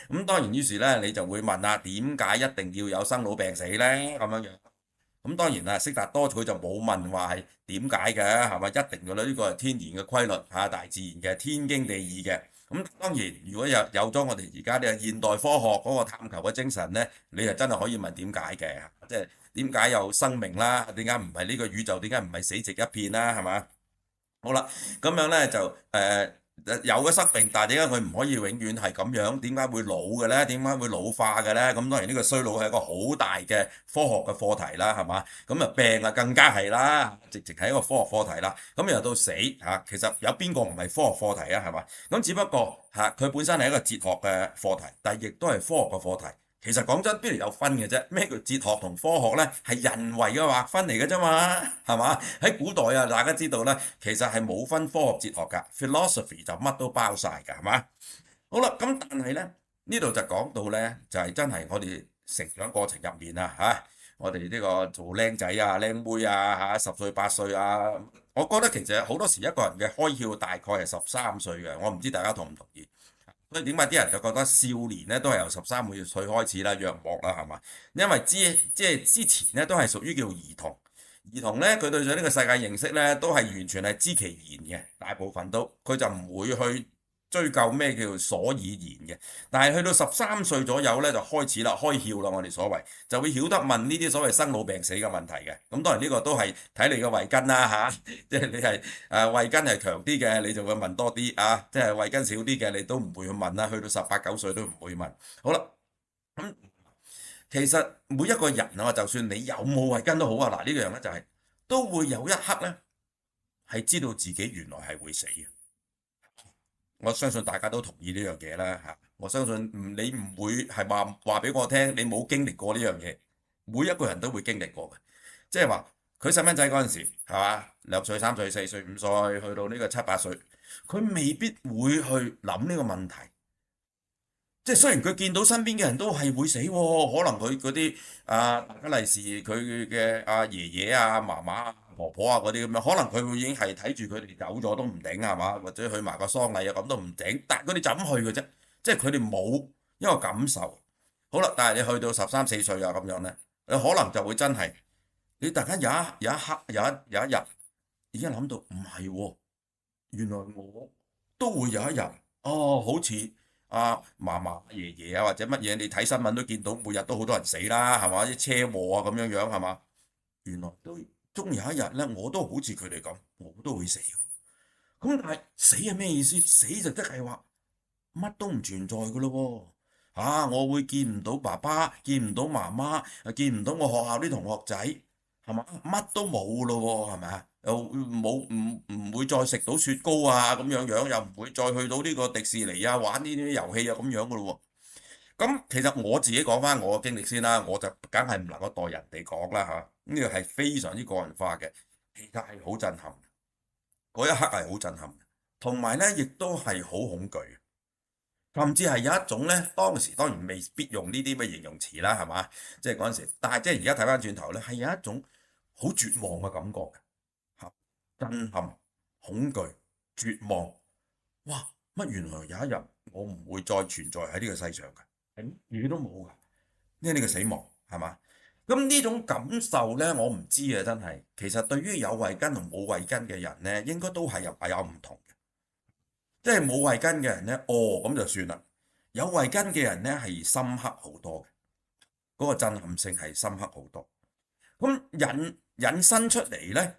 Speaker 1: 咁當然於是咧，你就會問點解一定要有生老病死咧咁樣樣？咁當然啦，悉達多佢就冇問話係點解嘅，係咪一定嘅咧？呢個係天然嘅規律嚇，大自然嘅天經地義嘅。咁當然，如果有咗我哋而家呢個現代科學嗰個探求嘅精神咧，你就真係可以問點解嘅，即係點解有生命啦？點解唔係呢個宇宙？點解唔係死寂一片啦？係嘛？好啦，咁樣咧就有嘅生命，但係點解佢唔可以永遠係咁樣？點解會老嘅咧？點解會老化嘅咧？咁當然呢個衰老係一個好大嘅科學嘅課題啦，係嘛？咁啊病啊更加係啦，直情係一個科學課題啦。咁又到死嚇，其實有邊個唔係科學課題啊？係嘛？咁只不過嚇佢本身係一個哲學嘅課題，但係亦都係科學嘅課題。其實講真，邊度有分嘅啫？咩叫哲學同科學呢？係人為嘅劃分嚟嘅啫嘛，係嘛？喺古代啊，大家知道咧，其實係冇分科學哲學㗎，philosophy 就乜都包晒㗎，係嘛？好啦，咁但係咧呢度就講到咧，就係真係我哋成長過程入面啊嚇，我哋呢個做僆仔啊、僆妹啊嚇，10歲8歲啊，我覺得其實好多時一個人嘅開竅大概係13歲嘅，我唔知大家同唔同意？所以點解啲人就覺得少年咧都係由13歲開始啦，約莫啦，係嘛？因為即係之前咧都係屬於叫兒童，兒童咧佢對咗呢個世界認識咧都係完全係知其然嘅，大部分都佢就唔會去追究咩叫所以然嘅。但係去到13歲左右咧就開始啦，開竅啦，我哋所謂就會曉得問呢啲所謂生老病死嘅問題嘅。咁當然呢個都係睇你嘅慧根啦嚇，即係你係慧根係強啲嘅，你就會問多啲啊；即係慧根少啲嘅，你都唔會去問啦。去到18、9歲都唔會問。好啦，咁其實每一個人啊，就算你有冇慧根都好啊，嗱呢樣咧就係都會有一刻咧係知道自己原來係會死嘅。我相信大家都同意呢樣嘢啦嚇。我相信你唔會係話俾我聽，你冇經歷過呢樣嘢。每一個人都會經歷過嘅，即係話佢細蚊仔嗰陣時係嘛，2歲、3歲、4歲、5歲，去到呢個7、8歲，佢未必會去諗呢個問題。即係雖然佢見到身邊嘅人都係會死喎，可能佢嗰啲大家利是佢嘅爺爺啊、嫲嫲啊、婆婆啊嗰啲咁樣，可能佢會已經係睇住佢哋走咗都唔頂係嘛，或者去埋個喪禮啊咁都唔頂，但係佢哋就咁去嘅啫，即係佢哋冇一個感受。好啦，但係你去到13、14歲啊咁樣咧，你可能就會真係你突然間有一刻有一日已經諗到唔係喎，原來我都會有一日哦，好似嫲嫲、爺爺啊，或者乜嘢，你睇新聞都見到，每日都好多人死啦，係嘛？啲車禍啊咁樣樣係嘛？原來都終有一日咧，我都好似佢哋咁，我都會死。咁但係死係咩意思？死就即係話乜都唔存在噶咯喎！我會見唔到爸爸，見唔到媽媽，見唔到我學校啲同學仔，係嘛？乜都冇咯喎，係咪啊？又冇唔會再食到雪糕啊咁樣樣，又唔會再去到呢個迪士尼啊玩呢啲遊戲啊咁樣噶咯喎。咁其實我自己講翻我嘅經歷先啦，我就梗係唔能夠代人哋講啦嚇，呢個係非常之個人化嘅，其實係好震撼，嗰一刻係好震撼，同埋咧亦都係好恐懼，甚至係有一種咧，當時當然未必用呢啲嘅形容詞啦，係嘛？即係嗰陣時，但係即係而家睇翻轉頭咧，係有一種好絕望嘅感覺嘅。嚇！震撼、恐懼、絕望，哇！乜原來有一日我唔會再存在喺呢個世上㗎，係乜嘢都冇㗎，因為呢個死亡係嘛？咁呢種感受咧，我唔知啊，真係。其實對於有慧根同冇慧根嘅人咧，應該都係有唔同嘅。即係冇慧根嘅人咧，哦咁就算啦。有慧根嘅人咧係深刻好多嘅，嗰個震撼性係深刻好多。咁引申出嚟咧，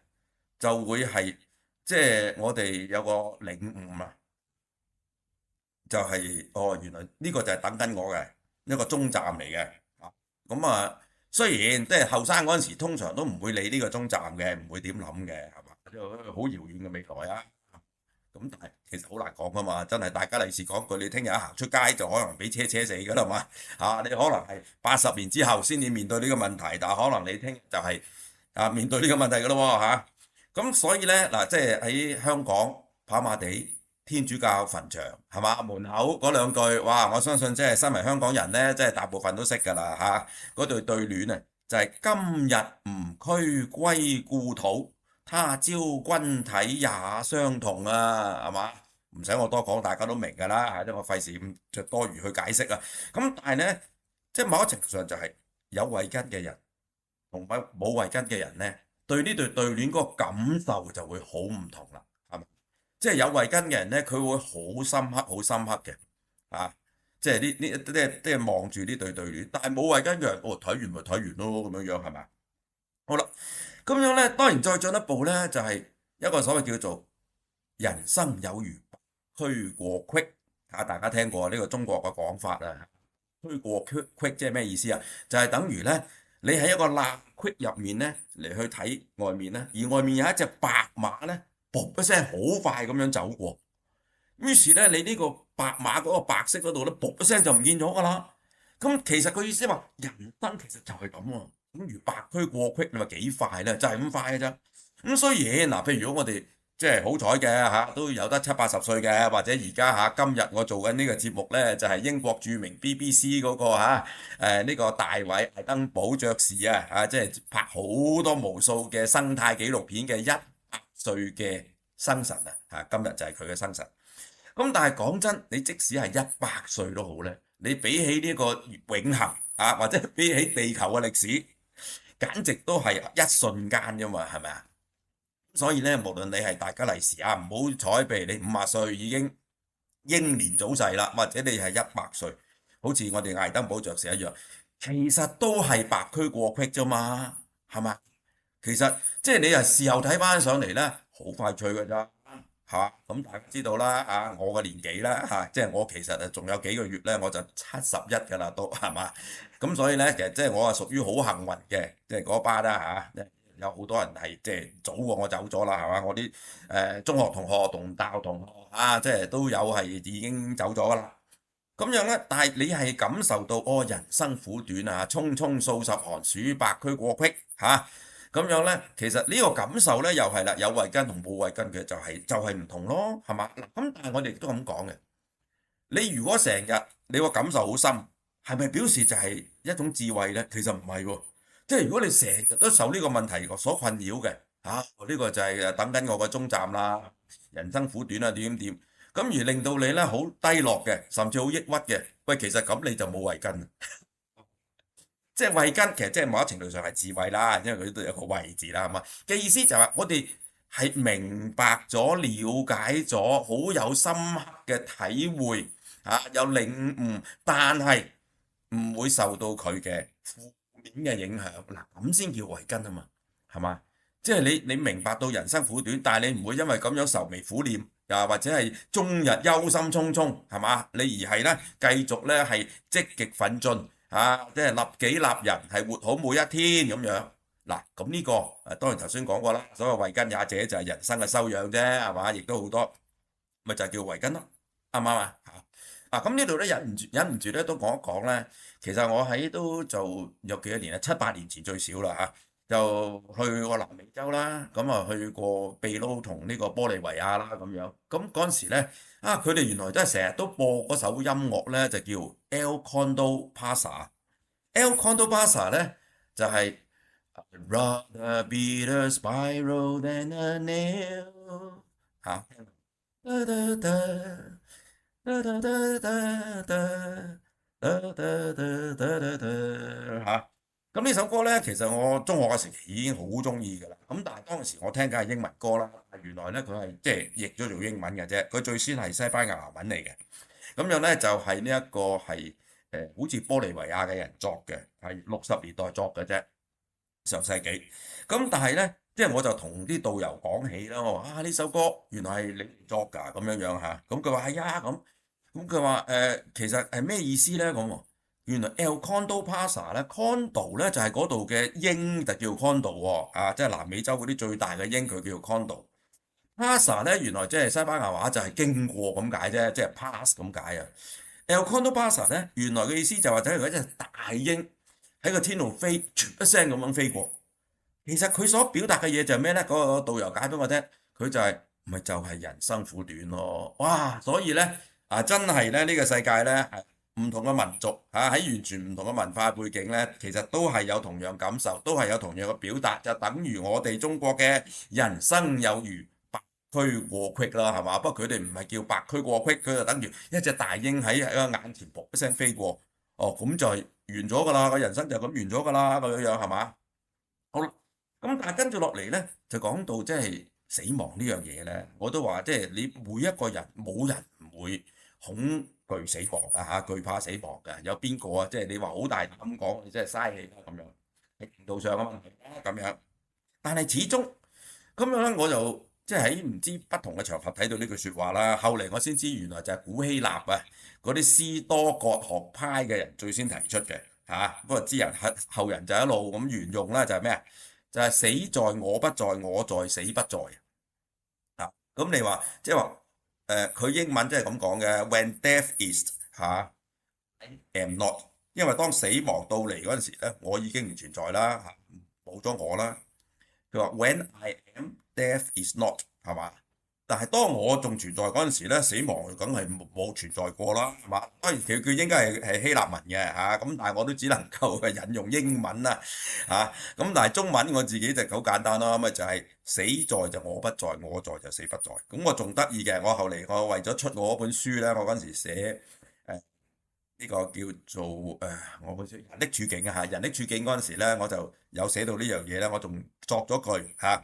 Speaker 1: 就會係即係我哋有個領悟啊，就係哦原來呢個就係等緊我嘅一個終站嚟嘅啊。咁啊，雖然即係後生嗰陣時，通常都唔會理呢個終站嘅，唔會點諗嘅，係嘛？即係好遙遠嘅未來啊。咁但係其實好難講噶嘛，真係大家利是講句，你聽日一行出街就可能俾車死㗎啦嘛嚇，你可能係80年之後先至面對呢個問題，但係可能你聽日就係面對呢個問題㗎咯喎嚇。咁所以咧嗱，即係喺香港跑馬地天主教墳場係嘛，門口嗰兩句，哇！我相信即係身為香港人咧，即係大部分都識㗎啦嚇。嗰對聯啊，就係今日吾軀歸故土，他朝君體也相同啊，係嘛？唔使我多講，大家都明㗎啦嚇，即係我費事咁就多餘去解釋啊。咁但係咧，即係某一程度上就係有慧根嘅人同埋冇慧根嘅人呢，對呢對對聯嗰個感受就會好唔同啦，係咪？即係有慧根嘅人呢，佢會好深刻、好深刻嘅，啊，即係即係望住呢對對聯。但係冇慧根嘅人，哦，睇完咪睇完咯，咁樣樣係咪？好啦，咁樣呢，當然再進一步呢，就係一個所謂叫做人生有如白駒過隙，啊，大家聽過呢個中國嘅講法啊？區過隙即係咩意思啊？就係等於咧，你喺一個罅隙入面咧嚟去睇外面咧，而外面有一隻白馬咧，噗一聲好快咁樣走過，於是咧你呢個白馬嗰個白色嗰度咧，噗一聲就唔見咗㗎啦。咁其實佢意思話，人生其實就係咁喎。咁如白駒過隙，你話幾快咧？就係咁快嘅啫。咁雖然嗱，譬如如果我哋即係好彩嘅嚇，都有得70、80歲嘅，或者而家嚇今日我做緊呢個節目呢，就係英國著名 BBC 嗰個呢個大衛艾登堡爵士即係拍好多無數嘅生態紀錄片嘅100歲嘅生辰今日就係佢嘅生辰。咁但係講真，你即使係100歲都好呢，你比起呢個永恆或者比起地球嘅歷史，簡直都係一瞬間啫嘛，係咪啊？所以咧，無論你係大吉利是唔好彩，譬如你50歲已經英年早逝啦，或者你係100歲，好似我哋艾登堡爵士一樣，其實都係白駒過隙啫嘛，係嘛？其實即係你啊事後睇翻上嚟咧，好快脆㗎咋，係嘛？咁大家知道啦，我嘅年紀啦即係我其實仲有幾個月咧，我就71㗎啦，都係嘛？咁所以咧，其實即係我係屬於好幸運嘅，即係嗰班啦有好多人係即係早過我走咗啦，係嘛？我啲中學同學同大學同學即係都有係已經走咗噶啦。咁樣咧，但係你係感受到人生苦短匆匆數十寒暑，白駒過隙咁樣咧，其實呢個感受咧又係啦，有慧根同冇慧根嘅就係唔同咯，係嘛？嗱，咁但係我哋亦都咁講嘅，你如果成日你個感受好深，係咪表示就係一種智慧咧？其實唔係喎。即係如果你成日都受呢個問題所困擾嘅，呢個就係等緊我個終站啦，人生苦短點點點，咁而令到你咧好低落嘅，甚至好抑鬱嘅，喂，其實咁你就冇慧根，即係慧根其實即係某一程度上係智慧啦，因為佢都有個慧字啦，係嘛？嘅意思就係話我哋係明白咗、了解咗，好有深刻嘅體會有領悟，但係唔會受到佢嘅嘅影響嗱，咁先叫慧根啊嘛，係嘛？即係你明白到人生苦短，但係你唔會因為咁樣愁眉苦臉，又或者係終日憂心忡忡，係嘛？你而係咧繼續咧係積極奮進即係立己立人，係活好每一天咁樣嗱。咁呢個當然頭先講過啦，所謂慧根也者就係人生嘅修養啫，係嘛？亦都好多咪就係叫慧根咯，啱唔啱啊？咁呢度咧忍唔住咧都講一講咧。其實我喺都就有幾多年啦，7、8年前最少啦就去過南美洲啦，咁去過秘魯同呢個玻利維亞啦咁樣。咁嗰陣時咧佢哋原來都係成日都播嗰首音樂咧，就叫 El Condor Pasa。El Condor Pasa 咧就係 I'd rather be the spiral than a nail 噠噠噠噠噠噠噠噠噠噠噠噠噠咁呢首歌呢，其實我中學嘅時期已經好中意㗎啦。咁但係當時我聽緊係英文歌啦，原來呢，佢係即係譯咗做英文嘅啫。佢最先係西班牙文嚟嘅。咁樣呢，就係呢一個係好似玻利維亞嘅人作嘅，係60年代作嘅啫，上世紀。咁但係呢，即係我就同啲導遊講起啦，我話呢首歌原來係你作㗎咁樣樣嚇。咁佢話係啊咁佢話其實係咩意思呢？咁原來 El Condor Pasa 咧，Condor 咧就係嗰度嘅鷹就叫 Condor 喎，即係南美洲嗰啲最大嘅鷹佢叫 Condor。Pasa 咧原來即係西班牙話就係經過咁解啫，即係 pass 咁解啊。El Condor Pasa 咧原來嘅意思就話睇嚟一隻大鷹喺個天度飛，唰一聲咁樣飛過。其實佢所表達嘅嘢就係咩咧？嗰個導遊解俾我聽，佢就係咪就係人生苦短咯？哇！所以咧真係咧呢個世界咧唔同嘅民族喺完全唔同嘅文化背景咧，其實都係有同樣感受，都係有同樣嘅表達，就等於我哋中國嘅人生有如白駒過隙啦，係嘛？不過佢哋唔係叫白駒過隙，佢就等於一隻大鷹喺個眼前噗一聲飛過，咁就係完咗㗎啦，個人生就咁完咗㗎啦，咁樣樣係嘛？好啦，咁但係跟住落嚟咧，就講到即係死亡呢樣嘢咧，我都話即係你每一個人冇人唔會恐懼死亡㗎嚇，懼怕死亡㗎。有邊個啊？即係你話好大膽咁講，你真係嘥氣啦咁樣。喺程度上啊嘛，咁樣。但係始終咁樣咧，我就即係喺唔知不同嘅場合睇到呢句説話啦。後嚟我先知原來就係古希臘啊，嗰啲斯多葛學派嘅人最先提出嘅嚇。不過之人後人就一路咁沿用啦，就係咩啊？就係死在我不在，我在死不在啊。咁你話即係話佢英文即係咁講嘅，When death is 嚇，I am not。因為當死亡到嚟嗰陣時咧，我已經唔存在啦嚇，冇咗我啦。佢話 When I am, death is not，係嘛？但係當我仲存在嗰陣時咧，死亡梗係冇存在過啦，係嘛？當然佢應該係希臘文嘅嚇，咁但係我都只能夠引用英文啦嚇。咁但係中文我自己就好簡單咯，咁啊就係死在就我不在，我在就死不在。咁我仲得意嘅，我後嚟我為咗出我嗰本書咧，我嗰陣時寫呢個叫做我本書人的處境啊嚇，人的處境嗰陣時咧，我就有寫到呢樣嘢咧，我仲作咗句嚇。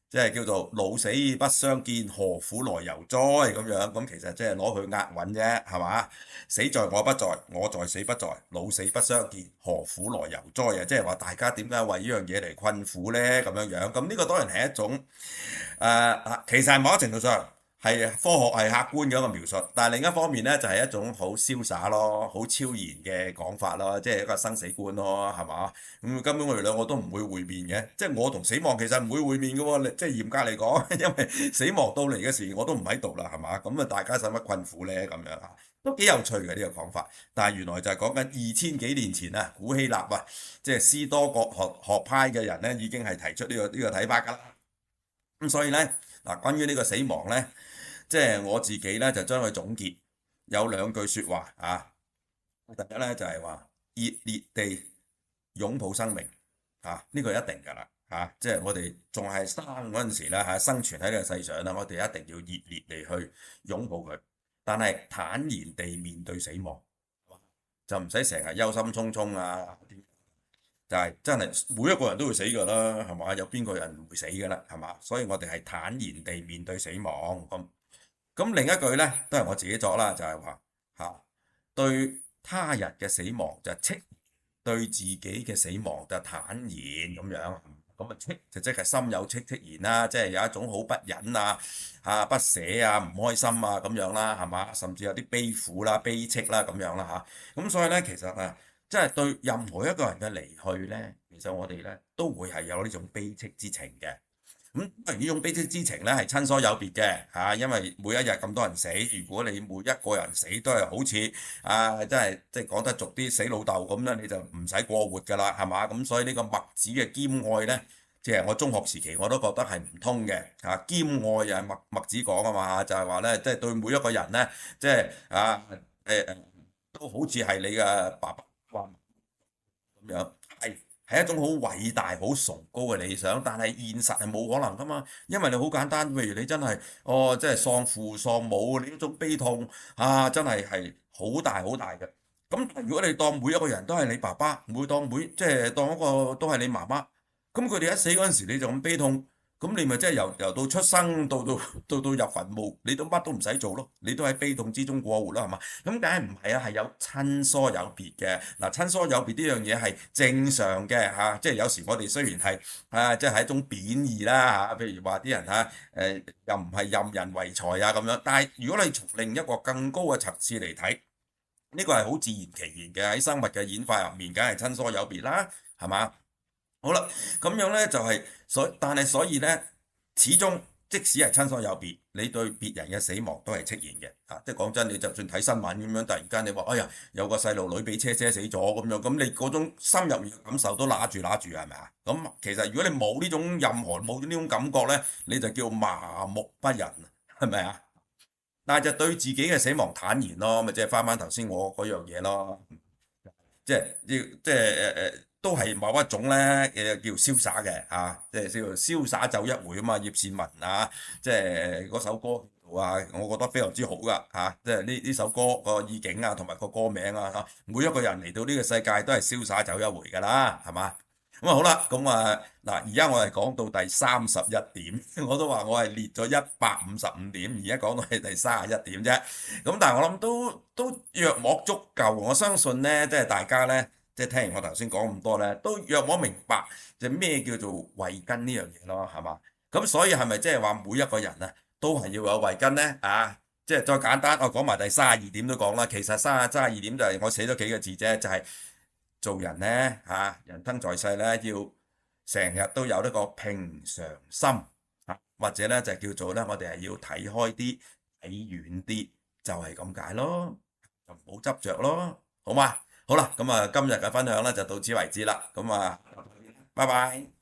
Speaker 1: 即係叫做老死不相見，何苦來猶哉咁樣。咁其實即係攞佢押韻啫，係嘛？死在我不在，我在死不在，老死不相見，何苦來猶哉啊！即係話大家點解為呢樣嘢嚟困苦呢？咁樣樣。咁呢個當然係一種其實係某一程度上係科學係客觀嘅一個描述，但係另一方面呢，就係一種好瀟灑咯，好超然嘅講法咯，即係一個生死觀咯，係嘛？咁根本我哋兩個都唔會會面嘅，即係我同死亡其實唔會會面嘅喎，即係嚴格嚟講，因為死亡到嚟嘅時我都唔喺度啦，係嘛？咁啊大家使乜困苦呢？咁樣啊，都幾有趣嘅呢個講法。但係原來就係講緊2000幾年前啊，古希臘啊，即係斯多葛學派嘅人呢，已經係提出呢個睇法㗎啦。咁所以呢，嗱，關於呢個死亡呢，即係我自己呢，就將佢總結有兩句説話啊。第一呢，就係話熱烈地擁抱生命啊，呢個一定㗎啦嚇，即係我哋仲係生嗰陣時咧嚇，生存喺呢個世上啦，我哋一定要熱烈地去擁抱佢，但係坦然地面對死亡，就唔使成日憂心忡忡啊。就係真係每一個人都會死㗎啦，係嘛？有邊個人唔會死㗎啦，係嘛？所以我哋係坦然地面對死亡咁。咁另一句呢，都係我自己作啦，就係話嚇對他人嘅死亡就戚，對自己嘅死亡就坦然咁樣。咁啊戚就即係心有戚戚然啦，即係有一種好不忍啊、不捨啊、唔開心啊咁樣啦，係嘛？甚至有啲悲苦啦、悲戚啦咁樣啦嚇。咁所以呢，其實啊〜即係對任何一個人嘅離去呢，其實我哋呢都會係有呢種悲戚之情嘅。咁當然呢種悲戚之情呢係親疏有別嘅嚇，因為每一日咁多人死，如果你每一個人死都係好似真係即係講得俗啲死老豆咁呢，你就唔使過活㗎啦，係嘛？咁所以呢個墨子嘅兼愛呢，即係我中學時期我都覺得係唔通嘅嚇。兼愛又係墨子講啊嘛，就係話呢，即係對每一個人呢，即係都好似係你嘅爸爸。咁樣係一種好偉大、好崇高嘅理想，但係現實係冇可能噶嘛，因為你好簡單，譬如你真係即係喪父喪母，你呢種悲痛真係好大好大嘅。咁如果你當每一個人都係你爸爸，即係當一個都係你媽媽，咁佢哋一死嗰陣時，你就咁悲痛。咁你咪即係由到出生到入墳墓，你都乜都唔使做咯，你都喺悲痛之中過活啦，係嘛？咁梗係唔係啊？係有親疏有別嘅。嗱，親疏有別呢樣嘢係正常嘅嚇，即係有時我哋雖然係即係一種貶義啦嚇，譬如話啲人又唔係任人唯才啊咁樣，但係如果你從另一個更高嘅層次嚟睇，呢個係好自然其然嘅，喺生物嘅演化入面，梗係親疏有別啦，係嘛？好啦，咁樣呢就係但係所以呢，始終即使係親疏有別，你對別人嘅死亡都係戚然嘅。即係講真，你就算睇新聞咁樣，突然間你話哎呀有個細路女俾車死咗咁樣，咁你嗰種心入面嘅感受都揦住係咪啊？咁其實如果你冇呢種冇呢種感覺呢，你就叫麻木不仁，係咪啊？但係就對自己嘅死亡坦然咯，咪即係翻頭先我嗰樣嘢咯。都係某一種咧叫瀟灑嘅即係叫做瀟灑走一回啊嘛，葉倩文即係嗰首歌我覺得非常之好噶即係呢首歌個意境同埋個歌名每一個人嚟到呢個世界都係瀟灑走一回噶啦，係嘛？咁啊好啦，咁啊嗱，而家我係講到第31點，我都話我係列咗155點，而家講到係第31點啫。咁但係我諗都約莫足夠，我相信咧，即係大家咧，即係聽完我頭先講咁多咧，都約莫明白就咩叫做慧根呢樣嘢咯，係嘛？咁所以係咪即係話每一個人啊都係要有慧根咧？啊，即係再簡單，我講埋第32點都講啦。其實32點就係我寫咗幾個字啫，就係、做人咧嚇，人生在世咧要成日都有呢個平常心啊，或者咧就叫做咧，我哋係要睇開啲、睇遠啲，就係咁解咯，就唔好執着咯，好嘛？好啦，咁啊今日嘅分享咧就到此為止啦，咁啊，拜拜。